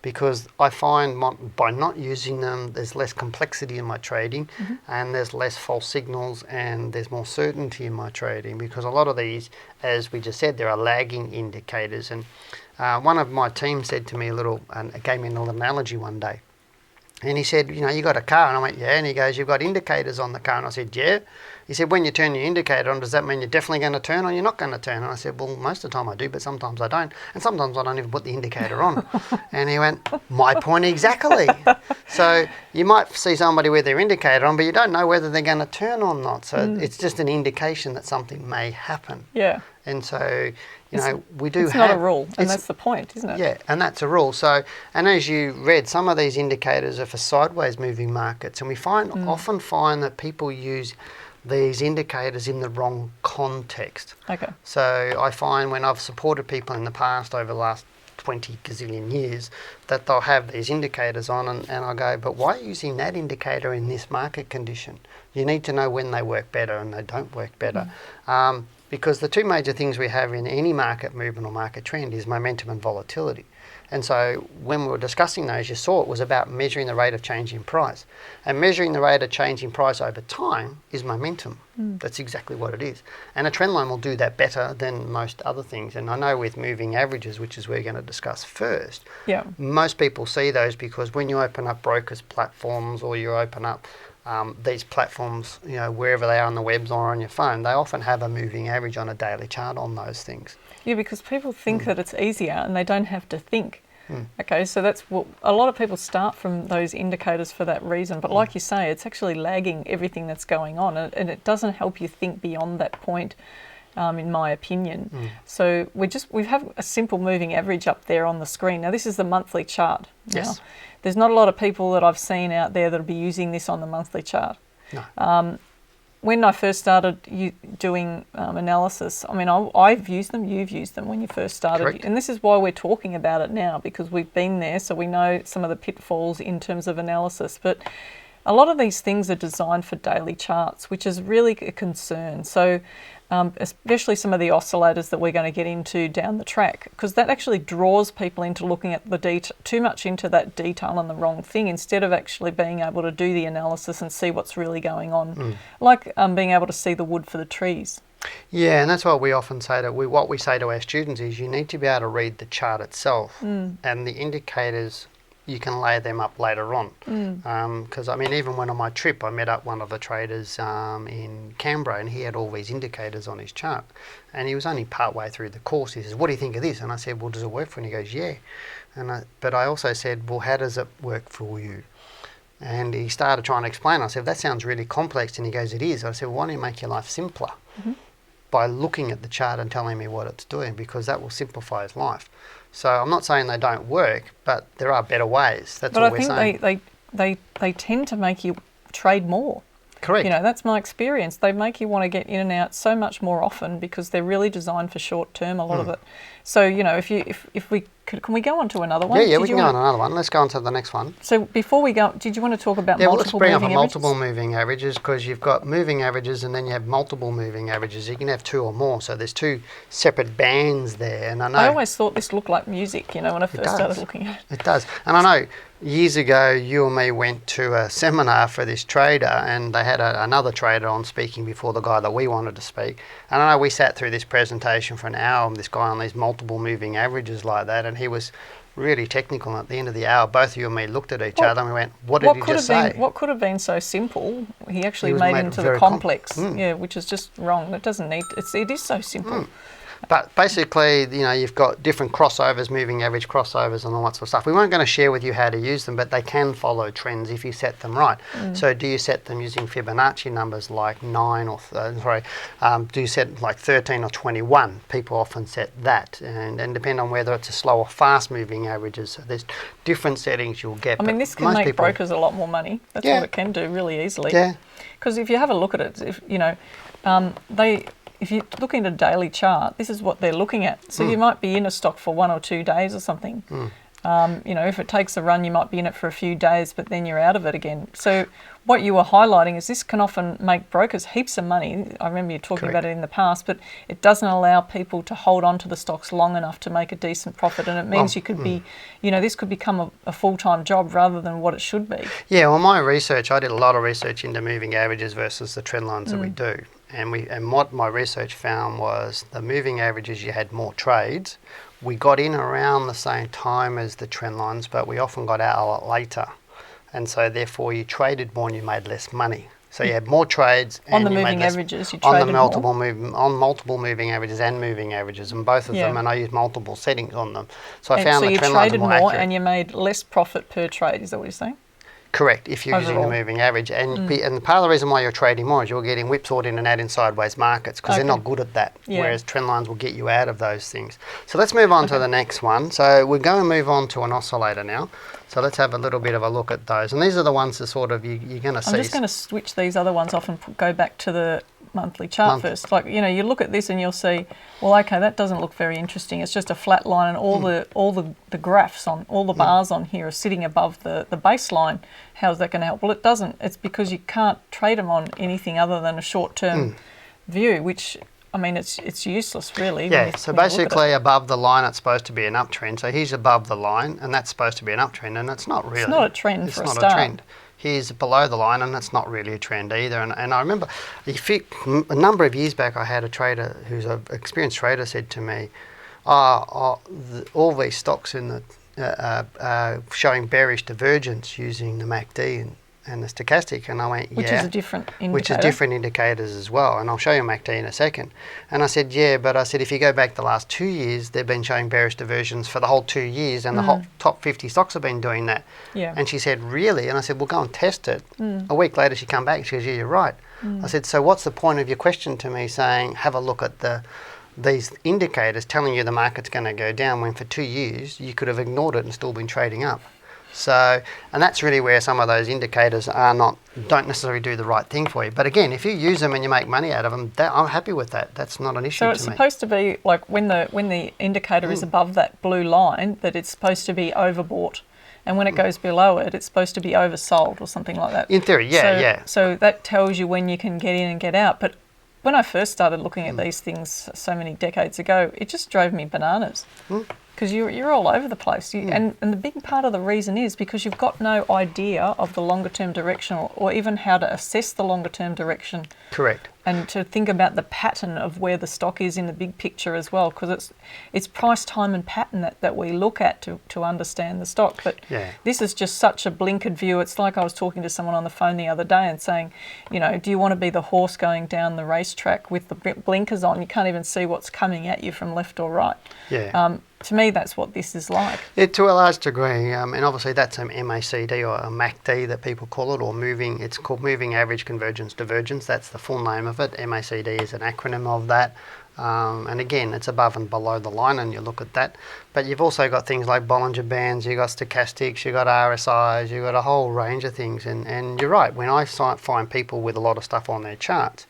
because I find by not using them, there's less complexity in my trading, and there's less false signals, and there's more certainty in my trading, because a lot of these, as we just said, there are lagging indicators. And one of my team said to me gave me a little analogy one day. And he said, you know, you got a car? And I went, yeah. And he goes, you've got indicators on the car? And I said, yeah. He said, when you turn your indicator on, does that mean you're definitely going to turn or you're not going to turn? And I said, well, most of the time I do, but sometimes I don't. And sometimes I don't even put the indicator on. And he went, my point exactly. So you might see somebody with their indicator on, but you don't know whether they're going to turn or not. So it's just an indication that something may happen. Yeah. And so, you know, we do have... It's not a rule, and that's the point, isn't it? Yeah, and that's a rule. So, and as you read, some of these indicators are for sideways moving markets, and we often find that people use these indicators in the wrong context. Okay. So I find when I've supported people in the past over the last 20 gazillion years that they'll have these indicators on, and I go, but why are you using that indicator in this market condition? You need to know when they work better and they don't work better. Because the two major things we have in any market movement or market trend is momentum and volatility. And so when we were discussing those, you saw it was about measuring the rate of change in price. And measuring the rate of change in price over time is momentum. That's exactly what it is. And a trend line will do that better than most other things. And I know with moving averages, which is we're going to discuss first, most people see those because when you open up brokers' platforms or you open up these platforms, you know, wherever they are on the webs or on your phone, they often have a moving average on a daily chart on those things. Yeah, because people think that it's easier and they don't have to think. Okay, so that's what a lot of people start from those indicators for that reason. But like you say, it's actually lagging everything that's going on, and it doesn't help you think beyond that point, in my opinion. So we have a simple moving average up there on the screen. Now this is the monthly chart. Yes. Now, there's not a lot of people that I've seen out there that'll be using this on the monthly chart. No. When I first started doing analysis, I mean, I've used them, you've used them when you first started. Correct. And this is why we're talking about it now, because we've been there, so we know some of the pitfalls in terms of analysis. But a lot of these things are designed for daily charts, which is really a concern. So especially some of the oscillators that we're going to get into down the track, because that actually draws people into looking at the too much into that detail and the wrong thing, instead of actually being able to do the analysis and see what's really going on, like being able to see the wood for the trees. Yeah, and that's what we often say what we say to our students is you need to be able to read the chart itself, and the indicators, you can lay them up later on. Because I mean, even when on my trip, I met up one of the traders in Canberra, and he had all these indicators on his chart, and he was only part way through the course. He says, "What do you think of this?" And I said, "Well, does it work for you?" And he goes, "Yeah." But I also said, "Well, how does it work for you?" And he started trying to explain. I said, "That sounds really complex." And he goes, "It is." I said, "Well, why don't you make your life simpler by looking at the chart and telling me what it's doing, because that will simplify his life." So I'm not saying they don't work, but there are better ways. That's what we're saying. But I think they tend to make you trade more. Correct. You know, that's my experience. They make you want to get in and out so much more often because they're really designed for short term, a lot of it. So, you know, if we can we go on to another one? Yeah, we can go on another one. Let's go on to the next one. So before we go, did you want to talk about multiple moving averages? Let's bring up multiple moving averages, because you've got moving averages and then you have multiple moving averages. You can have two or more, so there's two separate bands there. And I always thought this looked like music, you know, when I first started looking at it. It does. And I know years ago you and me went to a seminar for this trader, and they had another trader on speaking before the guy that we wanted to speak. And I know we sat through this presentation for an hour, and this guy on these multiple moving averages like that, and he was really technical. And at the end of the hour, both you and me looked at each other and we went, what did he just say? What could have been so simple, he actually made into the complex, which is just wrong. It doesn't need, it is so simple. But basically, you know, you've got different crossovers, moving average crossovers and all that sort of stuff. We weren't going to share with you how to use them, but they can follow trends if you set them right. So do you set them using Fibonacci numbers like 9 or, do you set like 13 or 21? People often set that, and depend on whether it's a slow or fast moving averages. So there's different settings you'll get. I mean, this can make brokers a lot more money. That's what it can do really easily. Yeah. Because if you have a look at it, if you look into a daily chart, this is what they're looking at. So you might be in a stock for 1 or 2 days or something. If it takes a run, you might be in it for a few days, but then you're out of it again. So what you were highlighting is this can often make brokers heaps of money. I remember you talking about it in the past, but it doesn't allow people to hold on to the stocks long enough to make a decent profit. And it means you could be, this could become a full-time job rather than what it should be. Yeah, well, my research, I did a lot of research into moving averages versus the trend lines that we do. And what my research found was the moving averages, you had more trades. We got in around the same time as the trend lines, but we often got out a lot later. And so therefore you traded more and you made less money. So you had more trades on the moving averages. You traded on multiple moving averages and moving averages, and both of them. And I used multiple settings on them. So I found the trend lines more accurate. So you traded more and you made less profit per trade. Is that what you're saying? Correct, if you're using the moving average. And part of the reason why you're trading more is you're getting whipsawed in and out in sideways markets because they're not good at that, whereas trend lines will get you out of those things. So let's move on to the next one. So we're going to move on to an oscillator now. So let's have a little bit of a look at those. And these are the ones that sort of you're going to see. I'm just going to switch these other ones off and go back to the monthly chart first. Like, you look at this and you'll see, well, okay, that doesn't look very interesting. It's just a flat line and all the graphs on, all the bars on here are sitting above the baseline. How's that going to help? Well, it doesn't. It's because you can't trade them on anything other than a short-term view, which, I mean, it's useless, really. Yeah, so basically above the line, it's supposed to be an uptrend. So he's above the line, and that's supposed to be an uptrend, and it's not really. It's not a trend for a start. It's not a trend. He's below the line, and that's not really a trend either. And I remember a number of years back, I had a trader who's an experienced trader said to me, all these stocks in the showing bearish divergence using the MACD and the stochastic, and I went, which is a different indicator. Which is different indicators as well, and I'll show you MACD in a second. And I said, but I said if you go back the last 2 years, they've been showing bearish divergence for the whole 2 years, and the whole top 50 stocks have been doing that. And she said, really? And I said, well, go and test it. A week later, she come back, she goes, yeah, you're right. I said, so what's the point of your question to me saying, have a look at these indicators telling you the market's going to go down when for 2 years you could have ignored it and still been trading up? So, and that's really where some of those indicators don't necessarily do the right thing for you. But again, if you use them and you make money out of them, I'm happy with that. That's not an issue to me. So it's supposed to be like when the indicator is above that blue line, that it's supposed to be overbought. And when it goes below it, it's supposed to be oversold or something like that. In theory, yeah. So that tells you when you can get in and get out. But when I first started looking at these things so many decades ago, it just drove me bananas. Because you're all over the place. And the big part of the reason is because you've got no idea of the longer term direction or even how to assess the longer term direction. Correct. And to think about the pattern of where the stock is in the big picture as well, because it's price, time and pattern that we look at to understand the stock. But this is just such a blinkered view. It's like I was talking to someone on the phone the other day and saying, do you want to be the horse going down the racetrack with the blinkers on? You can't even see what's coming at you from left or right. To me, that's what this is like. Yeah, to a large degree, and obviously that's an MACD or a MACD that people call it, or it's called Moving Average Convergence Divergence. That's the full name of it. MACD is an acronym of that. And again, it's above and below the line, and you look at that. But you've also got things like Bollinger Bands, you've got stochastics, you've got RSIs, you've got a whole range of things. And you're right, when I find people with a lot of stuff on their charts,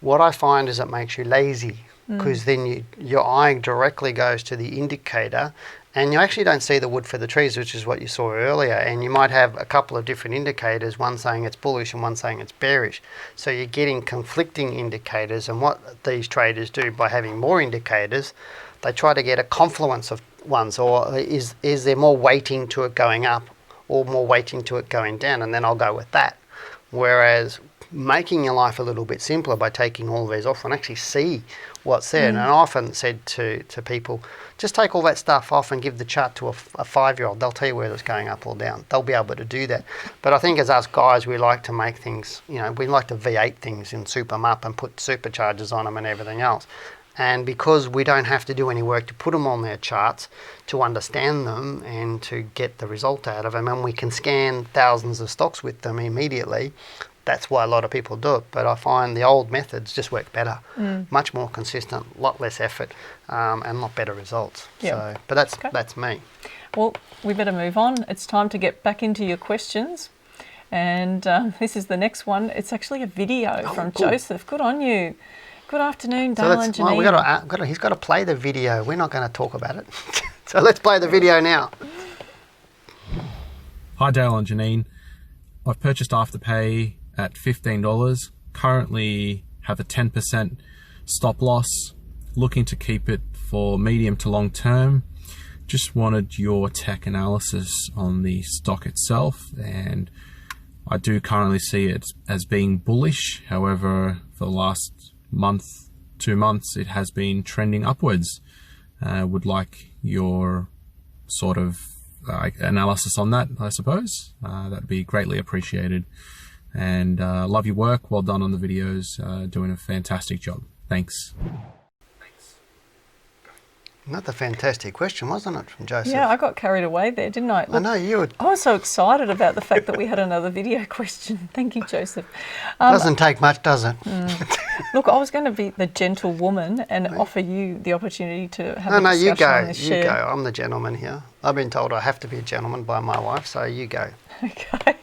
what I find is it makes you lazy. Because then your eye directly goes to the indicator and you actually don't see the wood for the trees, which is what you saw earlier. And you might have a couple of different indicators, one saying it's bullish and one saying it's bearish. So you're getting conflicting indicators, and what these traders do by having more indicators, they try to get a confluence of ones, or is there more weighting to it going up or more weighting to it going down, and then I'll go with that. Whereas making your life a little bit simpler by taking all of these off and actually see what's there. And I often said to people, just take all that stuff off and give the chart to a 5-year-old. They'll tell you whether it's going up or down. They'll be able to do that. But I think as us guys, we like to make things, we like to V8 things and soup them up and put superchargers on them and everything else. And because we don't have to do any work to put them on their charts, to understand them and to get the result out of them, and we can scan thousands of stocks with them immediately, that's why a lot of people do it. But I find the old methods just work better, much more consistent, a lot less effort, and a lot better results. So, but that's me. Well, we better move on. It's time to get back into your questions. And this is the next one. It's actually a video from Joseph. Good on you. Good afternoon, Dale and Janine. Well, he's got to play the video. We're not going to talk about it. So let's play the video now. Hi Dale and Janine. I've purchased Afterpay at $15. Currently have a 10% stop loss. Looking to keep it for medium to long term. Just wanted your tech analysis on the stock itself, and I do currently see it as being bullish. However, for the last month, 2 months, it has been trending upwards. Would like your sort of analysis on that, I suppose. That'd be greatly appreciated. And love your work. Well done on the videos. Doing a fantastic job. Thanks. Another fantastic question, wasn't it, from Joseph? Yeah, I got carried away there, didn't I? Look, I know you would. I was so excited about the fact that we had another video question. Thank you, Joseph. Doesn't take much, does it? Look, I was going to be the gentle woman and offer you the opportunity to have a discussion on this share. You go. I'm the gentleman here. I've been told I have to be a gentleman by my wife, so you go. Okay.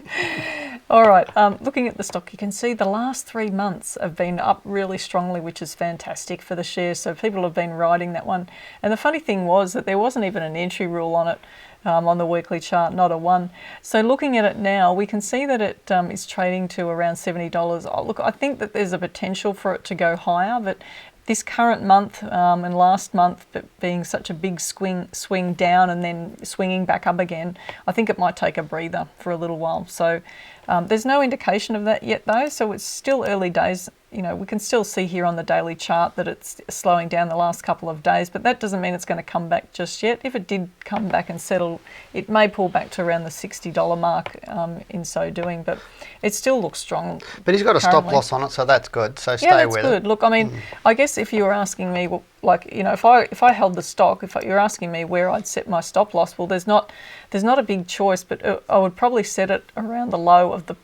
All right. Looking at the stock, you can see the last 3 months have been up really strongly, which is fantastic for the share. So people have been riding that one. And the funny thing was that there wasn't even an entry rule on it on the weekly chart, not a one. So looking at it now, we can see that it is trading to around $70. Oh, look, I think that there's a potential for it to go higher, but this current month and last month being such a big swing down and then swinging back up again, I think it might take a breather for a little while. So there's no indication of that yet though, so it's still early days. You know, we can still see here on the daily chart that it's slowing down the last couple of days, but that doesn't mean it's going to come back just yet. If it did come back and settle, it may pull back to around the $60 mark in so doing, but it still looks strong. But he's got a stop loss on it, so that's good. So stay with it. Yeah, that's good. Look, I mean, I guess if you were asking me, well, like, you know, if I held the stock, if you're asking me where I'd set my stop loss, well, there's not a big choice, but I would probably set it around the low of the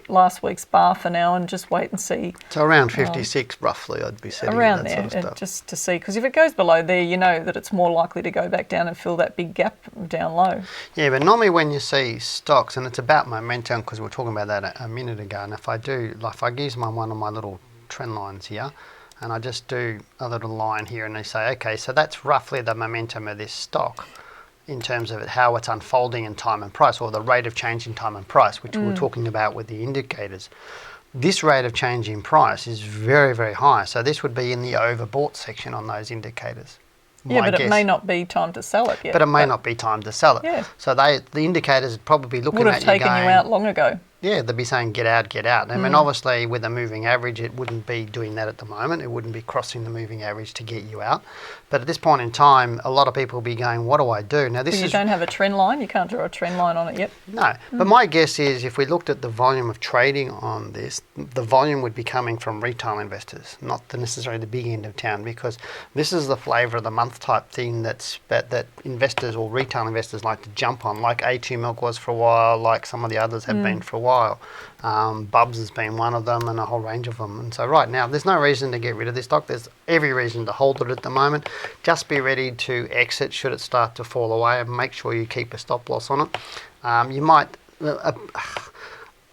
last week's bar for now and just wait and see. So around 56 roughly I'd be setting around that there, sort of stuff. just to see, because if it goes below there, you know that it's more likely to go back down and fill that big gap down low. Yeah, but normally when you see stocks, and it's about momentum, because we were talking about that a minute ago, and if I use one of my little trend lines here, and I just do a little line here, and they say, okay, so that's roughly the momentum of this stock in terms of how it's unfolding in time and price, or the rate of change in time and price, which we were talking about with the indicators. This rate of change in price is very, very high. So this would be in the overbought section on those indicators. Yeah, but it may not be time to sell it yet. But it may not be time to sell it. Yeah. So the indicators would probably be looking at you would have taken you out long ago. Yeah, they'd be saying get out, get out. I mean, obviously with a moving average, it wouldn't be doing that at the moment. It wouldn't be crossing the moving average to get you out. But at this point in time, a lot of people will be going, what do I do? Now this you don't have a trend line? You can't draw a trend line on it yet? No, but my guess is if we looked at the volume of trading on this, the volume would be coming from retail investors, not necessarily the big end of town, because this is the flavour of the month type thing that investors or retail investors like to jump on, like A2 Milk was for a while, like some of the others have been for a while. Bubs has been one of them, and a whole range of them. And so right now, there's no reason to get rid of this stock. There's every reason to hold it at the moment. Just be ready to exit should it start to fall away, and make sure you keep a stop loss on it. You might...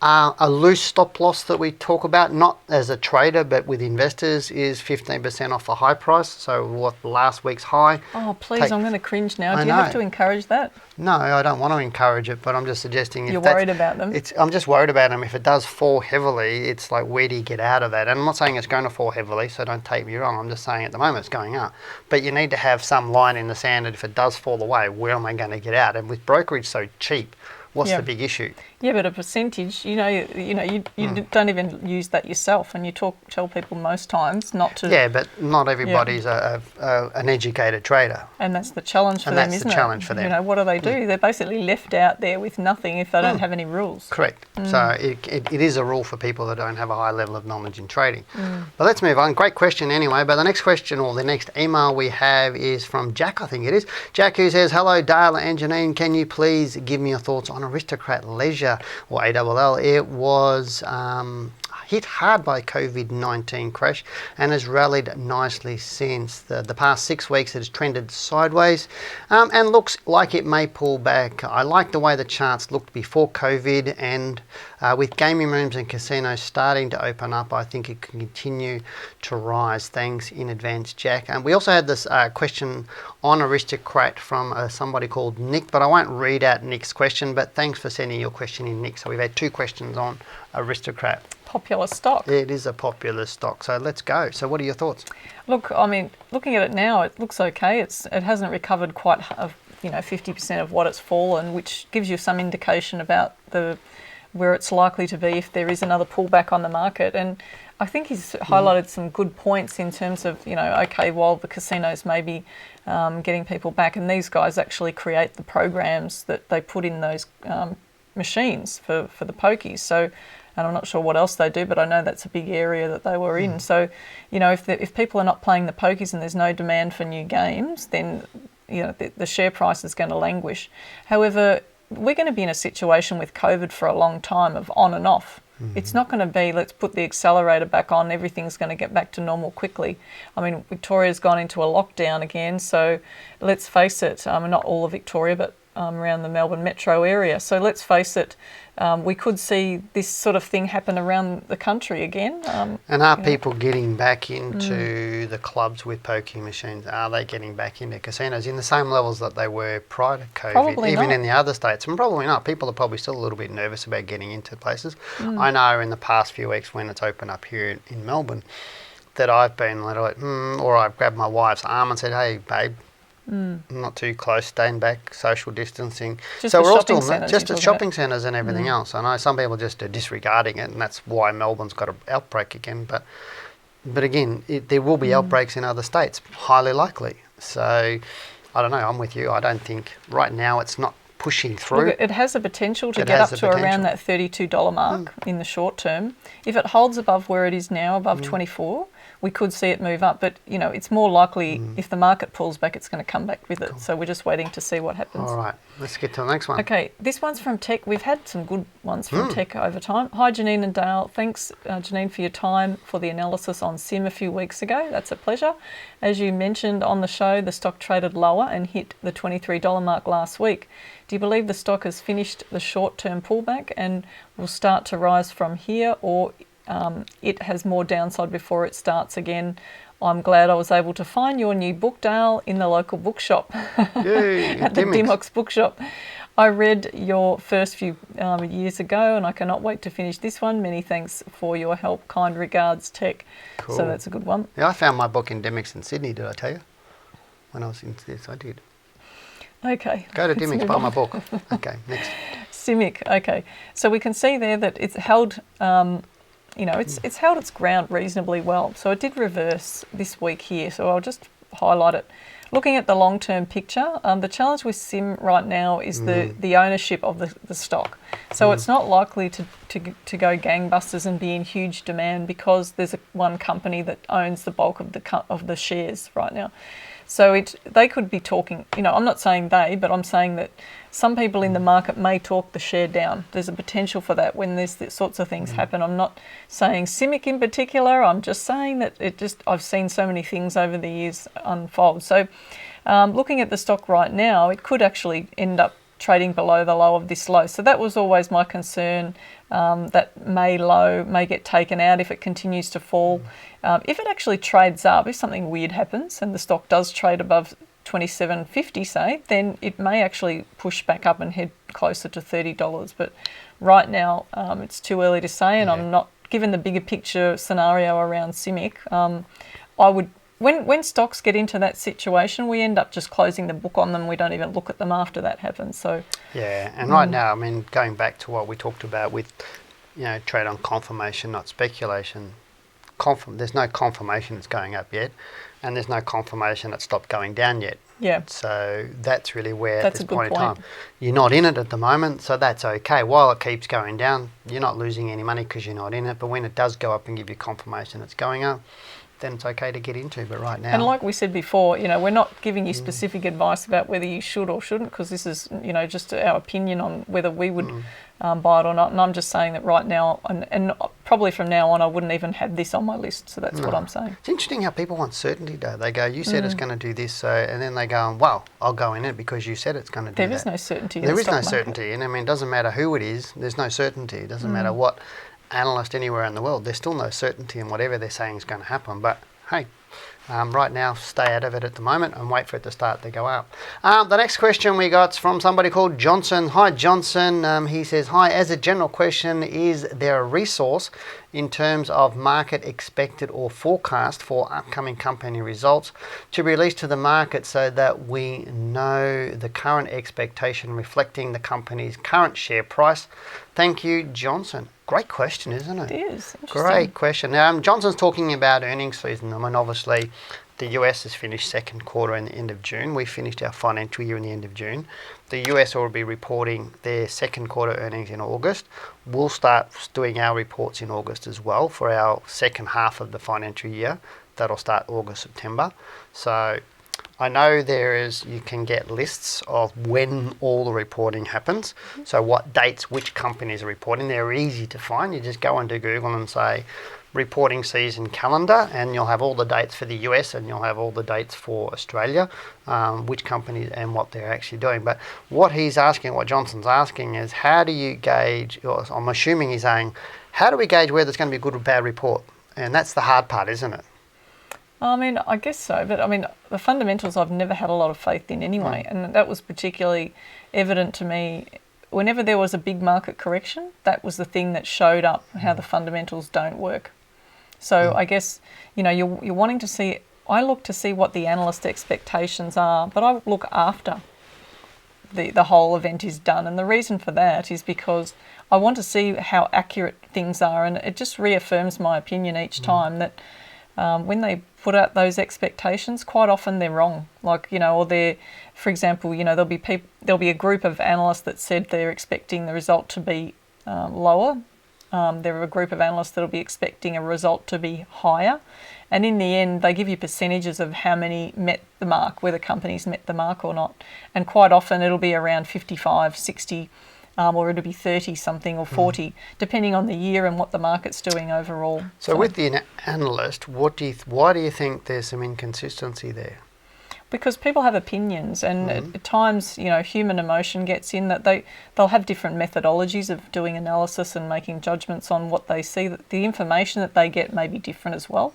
a loose stop loss that we talk about, not as a trader but with investors, is 15% off the high price. So what last week's high. Oh please, I'm going to cringe now. Do you have to encourage that? No, I don't want to encourage it, but I'm just suggesting if you're worried about them. I'm just worried about them. If it does fall heavily, it's like, where do you get out of that? And I'm not saying it's going to fall heavily, so don't take me wrong. I'm just saying at the moment it's going up. But you need to have some line in the sand that if it does fall away, where am I going to get out? And with brokerage so cheap, what's the big issue? Yeah, but a percentage, you don't even use that yourself, and you tell people most times not to. Yeah, but not everybody's an educated trader. And that's the challenge for them, isn't it? And that's the challenge for them. You know, what do? They're basically left out there with nothing if they don't have any rules. Correct. So it is a rule for people that don't have a high level of knowledge in trading. But let's move on. Great question anyway. But the next question, or the next email we have, is from Jack, I think it is. Jack, who says, hello Dale and Janine, can you please give me your thoughts on Aristocrat Leisure, or ALL? It was hit hard by COVID-19 crash and has rallied nicely since. The past 6 weeks it has trended sideways and looks like it may pull back. I like the way the charts looked before COVID, and With gaming rooms and casinos starting to open up, I think it can continue to rise. Thanks in advance, Jack. And we also had this question on Aristocrat from somebody called Nick, but I won't read out Nick's question, but thanks for sending your question in, Nick. So we've had 2 questions on Aristocrat. Popular stock. It is a popular stock, so let's go. So what are your thoughts? Look, I mean, looking at it now, it looks okay. It hasn't recovered quite 50% of what it's fallen, which gives you some indication about where it's likely to be if there is another pullback on the market. And I think he's highlighted some good points in terms of, okay, while the casinos may be getting people back, and these guys actually create the programs that they put in those machines for the pokies. So, and I'm not sure what else they do, but I know that's a big area that they were in. So, if people are not playing the pokies and there's no demand for new games, then the share price is going to languish. However, we're going to be in a situation with COVID for a long time of on and off. It's not going to be, let's put the accelerator back on, everything's going to get back to normal quickly. I mean, Victoria's gone into a lockdown again, so let's face it, not all of Victoria, but around the Melbourne metro area. So let's face it, we could see this sort of thing happen around the country again. And are people getting back into the clubs with pokie machines? Are they getting back into casinos in the same levels that they were prior to COVID? Probably even not. in the other states? And probably not. People are probably still a little bit nervous about getting into places. I know in the past few weeks when it's opened up here in Melbourne that I've been a little bit, or I've grabbed my wife's arm and said, hey, babe, not too close, staying back, social distancing. Just so the we're all shopping still centres just you're at talking shopping centres and everything else. I know some people just are disregarding it, and that's why Melbourne's got an outbreak again. But again, there will be outbreaks in other states, highly likely. So I don't know. I'm with you. I don't think right now it's not pushing through. Look, it has the potential to get up to around that $32 mark in the short term. If it holds above where it is now, above 24, we could see it move up. But, it's more likely if the market pulls back, it's going to come back with it. So we're just waiting to see what happens. All right, let's get to the next one. Okay, this one's from Tech. We've had some good ones from Tech over time. Hi, Janine and Dale. Thanks, Janine, for your time for the analysis on SIM a few weeks ago. That's a pleasure. As you mentioned on the show, the stock traded lower and hit the $23 mark last week. Do you believe the stock has finished the short-term pullback and will start to rise from here, or it has more downside before it starts again? I'm glad I was able to find your new book, Dale, in the local bookshop at the Dimox bookshop. I read your first few years ago, and I cannot wait to finish this one. Many thanks for your help. Kind regards, Tech. Cool. So that's a good one. Yeah, I found my book in Dimox in Sydney, did I tell you? When I was in this, I did. Okay. Go to Dimox, buy my book. Okay, next. CIMIC, okay. So we can see there that it's held, it's held its ground reasonably well. So it did reverse this week here. So I'll just highlight it. Looking at the long-term picture, the challenge with SIM right now is the ownership of the stock. So it's not likely to go gangbusters and be in huge demand because there's one company that owns the bulk of the shares right now. So they could be talking, I'm not saying they, but I'm saying that some people in the market may talk the share down. There's a potential for that when these sorts of things happen. I'm not saying CIMIC in particular. I'm just saying that I've seen so many things over the years unfold. So looking at the stock right now, it could actually end up trading below the low of this low. So that was always my concern, that low may get taken out if it continues to fall. If it actually trades up, if something weird happens and the stock does trade above 27.50, say, then it may actually push back up and head closer to $30. But right now, it's too early to say, and I'm not, given the bigger picture scenario around CIMIC, I would, when stocks get into that situation, we end up just closing the book on them. We don't even look at them after that happens. So yeah, and right now, I mean, going back to what we talked about with, trade on confirmation, not speculation. There's no confirmation it's going up yet, and there's no confirmation it stopped going down yet. Yeah. So that's really where at this point in time, you're not in it at the moment, so that's okay. While it keeps going down, you're not losing any money because you're not in it. But when it does go up and give you confirmation it's going up, then it's okay to get into. But right now, and like we said before, we're not giving you specific advice about whether you should or shouldn't, because this is, just our opinion on whether we would buy it or not. And I'm just saying that right now, and probably from now on, I wouldn't even have this on my list. So that's what I'm saying. It's interesting how people want certainty, though. They go, you said it's going to do this, so, and then they go, well, I'll go in it because you said it's going to do that. There is no certainty. There is no certainty. And I mean, it doesn't matter who it is, there's no certainty. It doesn't matter what analyst anywhere in the world, there's still no certainty in whatever they're saying is going to happen. But hey, right now, stay out of it at the moment and wait for it to start to go up. The next question we got is from somebody called Johnson. Hi, Johnson. He says, hi, as a general question, is there a resource in terms of market expected or forecast for upcoming company results to release to the market so that we know the current expectation reflecting the company's current share price? Thank you, Johnson. Great question, isn't it? It is. Great question. Johnson's talking about earnings season. I mean, obviously, the US has finished second quarter in the end of June. We finished our financial year in the end of June. The US will be reporting their second quarter earnings in August. We'll start doing our reports in August as well for our second half of the financial year. That'll start August, September. So I know you can get lists of when all the reporting happens. So what dates, which companies are reporting. They're easy to find. You just go into Google and say reporting season calendar, and you'll have all the dates for the US and you'll have all the dates for Australia, which companies and what they're actually doing. But what he's asking, what Johnson's asking is, how do you gauge, or I'm assuming he's saying, how do we gauge whether it's going to be a good or bad report? And that's the hard part, isn't it? I mean, I guess so, but I mean, the fundamentals I've never had a lot of faith in anyway, and that was particularly evident to me whenever there was a big market correction. That was the thing that showed up how the fundamentals don't work. So I guess, you're wanting to see, I look to see what the analyst expectations are, but I look after the whole event is done. And the reason for that is because I want to see how accurate things are, and it just reaffirms my opinion each time that when they put out those expectations, quite often they're wrong. Like, or they're, for example, there'll be a group of analysts that said they're expecting the result to be lower. There are a group of analysts that'll be expecting a result to be higher. And in the end, they give you percentages of how many met the mark, whether companies met the mark or not. And quite often it'll be around 55, 60, or it'll be 30 something or 40, depending on the year and what the market's doing overall. So with the analyst, why do you think there's some inconsistency there? Because people have opinions, and at times, human emotion gets in, that they'll have different methodologies of doing analysis and making judgments on what they see. That the information that they get may be different as well.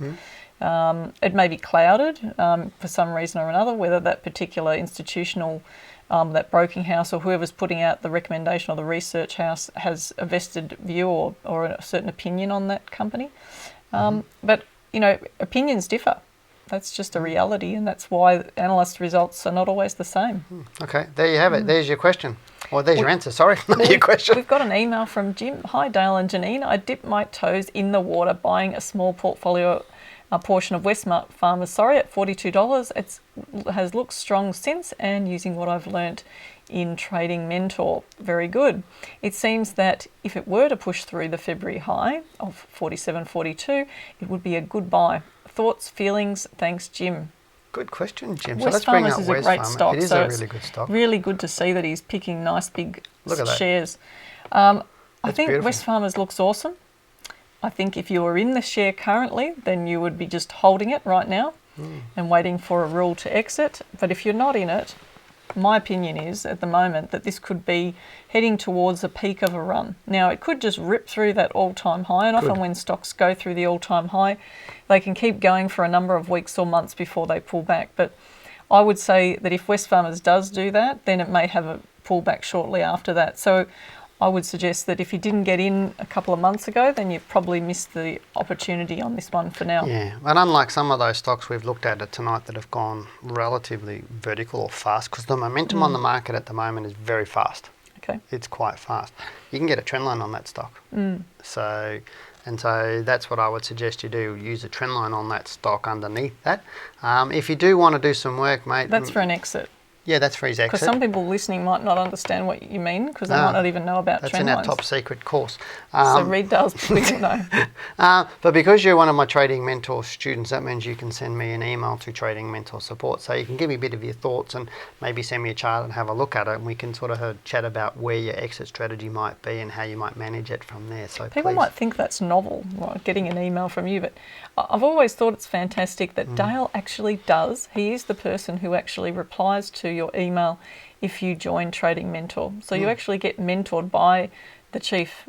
It may be clouded for some reason or another, whether that particular institutional, that broking house or whoever's putting out the recommendation or the research house has a vested view or a certain opinion on that company. But, opinions differ. That's just a reality, and that's why analyst results are not always the same. Okay, there you have it. There's your question. Or there's your answer, sorry, not your question. We've got an email from Jim. Hi, Dale and Janine. I dipped my toes in the water buying a small portfolio portion of Westmart Farmers, at $42. It has looked strong since, and using what I've learnt in Trading Mentor, very good. It seems that if it were to push through the February high of $47.42, it would be a good buy. Thoughts, feelings? Thanks, Jim. Good question, Jim. West Farmers is a great stock. It is a really good stock. Really good to see that he's picking nice big shares. That's I think beautiful. West Farmers looks awesome. I think if you were in the share currently, then you would be just holding it right now and waiting for a rule to exit. But if you're not in it, my opinion is at the moment that this could be heading towards a peak of a run. Now, it could just rip through that all-time high, and often when stocks go through the all-time high, they can keep going for a number of weeks or months before they pull back. But I would say that if West Farmers does do that, then it may have a pullback shortly after that. So I would suggest that if you didn't get in a couple of months ago, then you've probably missed the opportunity on this one for now. Yeah, and unlike some of those stocks we've looked at tonight that have gone relatively vertical or fast, because the momentum on the market at the moment is very fast. Okay. It's quite fast. You can get a trend line on that stock. So that's what I would suggest you do. Use a trend line on that stock underneath that. If you do want to do some work, mate. That's for an exit. Yeah, that's for his exit. Because some people listening might not understand what you mean, because they might not even know about trend lines. That's in our top secret course. So read Dale's book, you'll know. But because you're one of my Trading Mentor students, that means you can send me an email to Trading Mentor Support. So you can give me a bit of your thoughts and maybe send me a chart and have a look at it, and we can sort of chat about where your exit strategy might be and how you might manage it from there. So people might think that's novel, like getting an email from you, but I've always thought it's fantastic that Dale actually does. He is the person who actually replies to your email if you join Trading Mentor. So you actually get mentored by the chief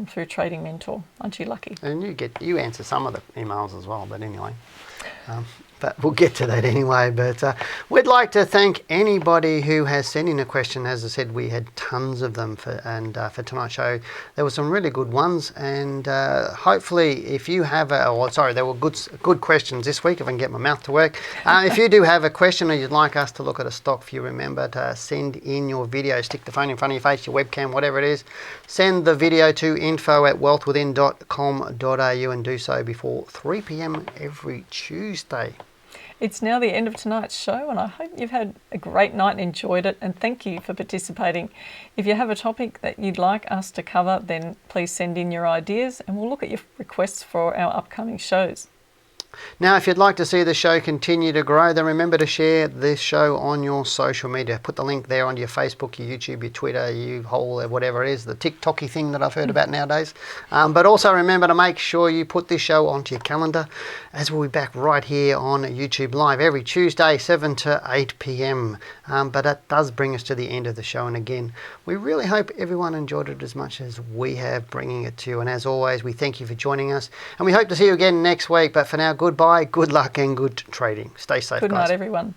through Trading Mentor. Aren't you lucky? And you answer some of the emails as well, but anyway. But we'll get to that anyway. But we'd like to thank anybody who has sent in a question. As I said, we had tons of them for tonight's show. There were some really good ones, and hopefully, if you have there were good questions this week. If I can get my mouth to work. If you do have a question or you'd like us to look at a stock for you, remember to send in your video. Stick the phone in front of your face, your webcam, whatever it is. Send the video to info@wealthwithin.com.au and do so before 3 p.m. every Tuesday. It's now the end of tonight's show, and I hope you've had a great night and enjoyed it, and thank you for participating. If you have a topic that you'd like us to cover, then please send in your ideas and we'll look at your requests for our upcoming shows. Now, if you'd like to see the show continue to grow, then remember to share this show on your social media. Put the link there onto your Facebook, your YouTube, your Twitter, whatever it is, the TikTok-y thing that I've heard about nowadays. But also remember to make sure you put this show onto your calendar, as we'll be back right here on YouTube Live every Tuesday, 7 to 8 p.m. But that does bring us to the end of the show. And again, we really hope everyone enjoyed it as much as we have bringing it to you. And as always, we thank you for joining us. And we hope to see you again next week. But for now, goodbye, good luck and good trading. Stay safe, Good guys. night, everyone.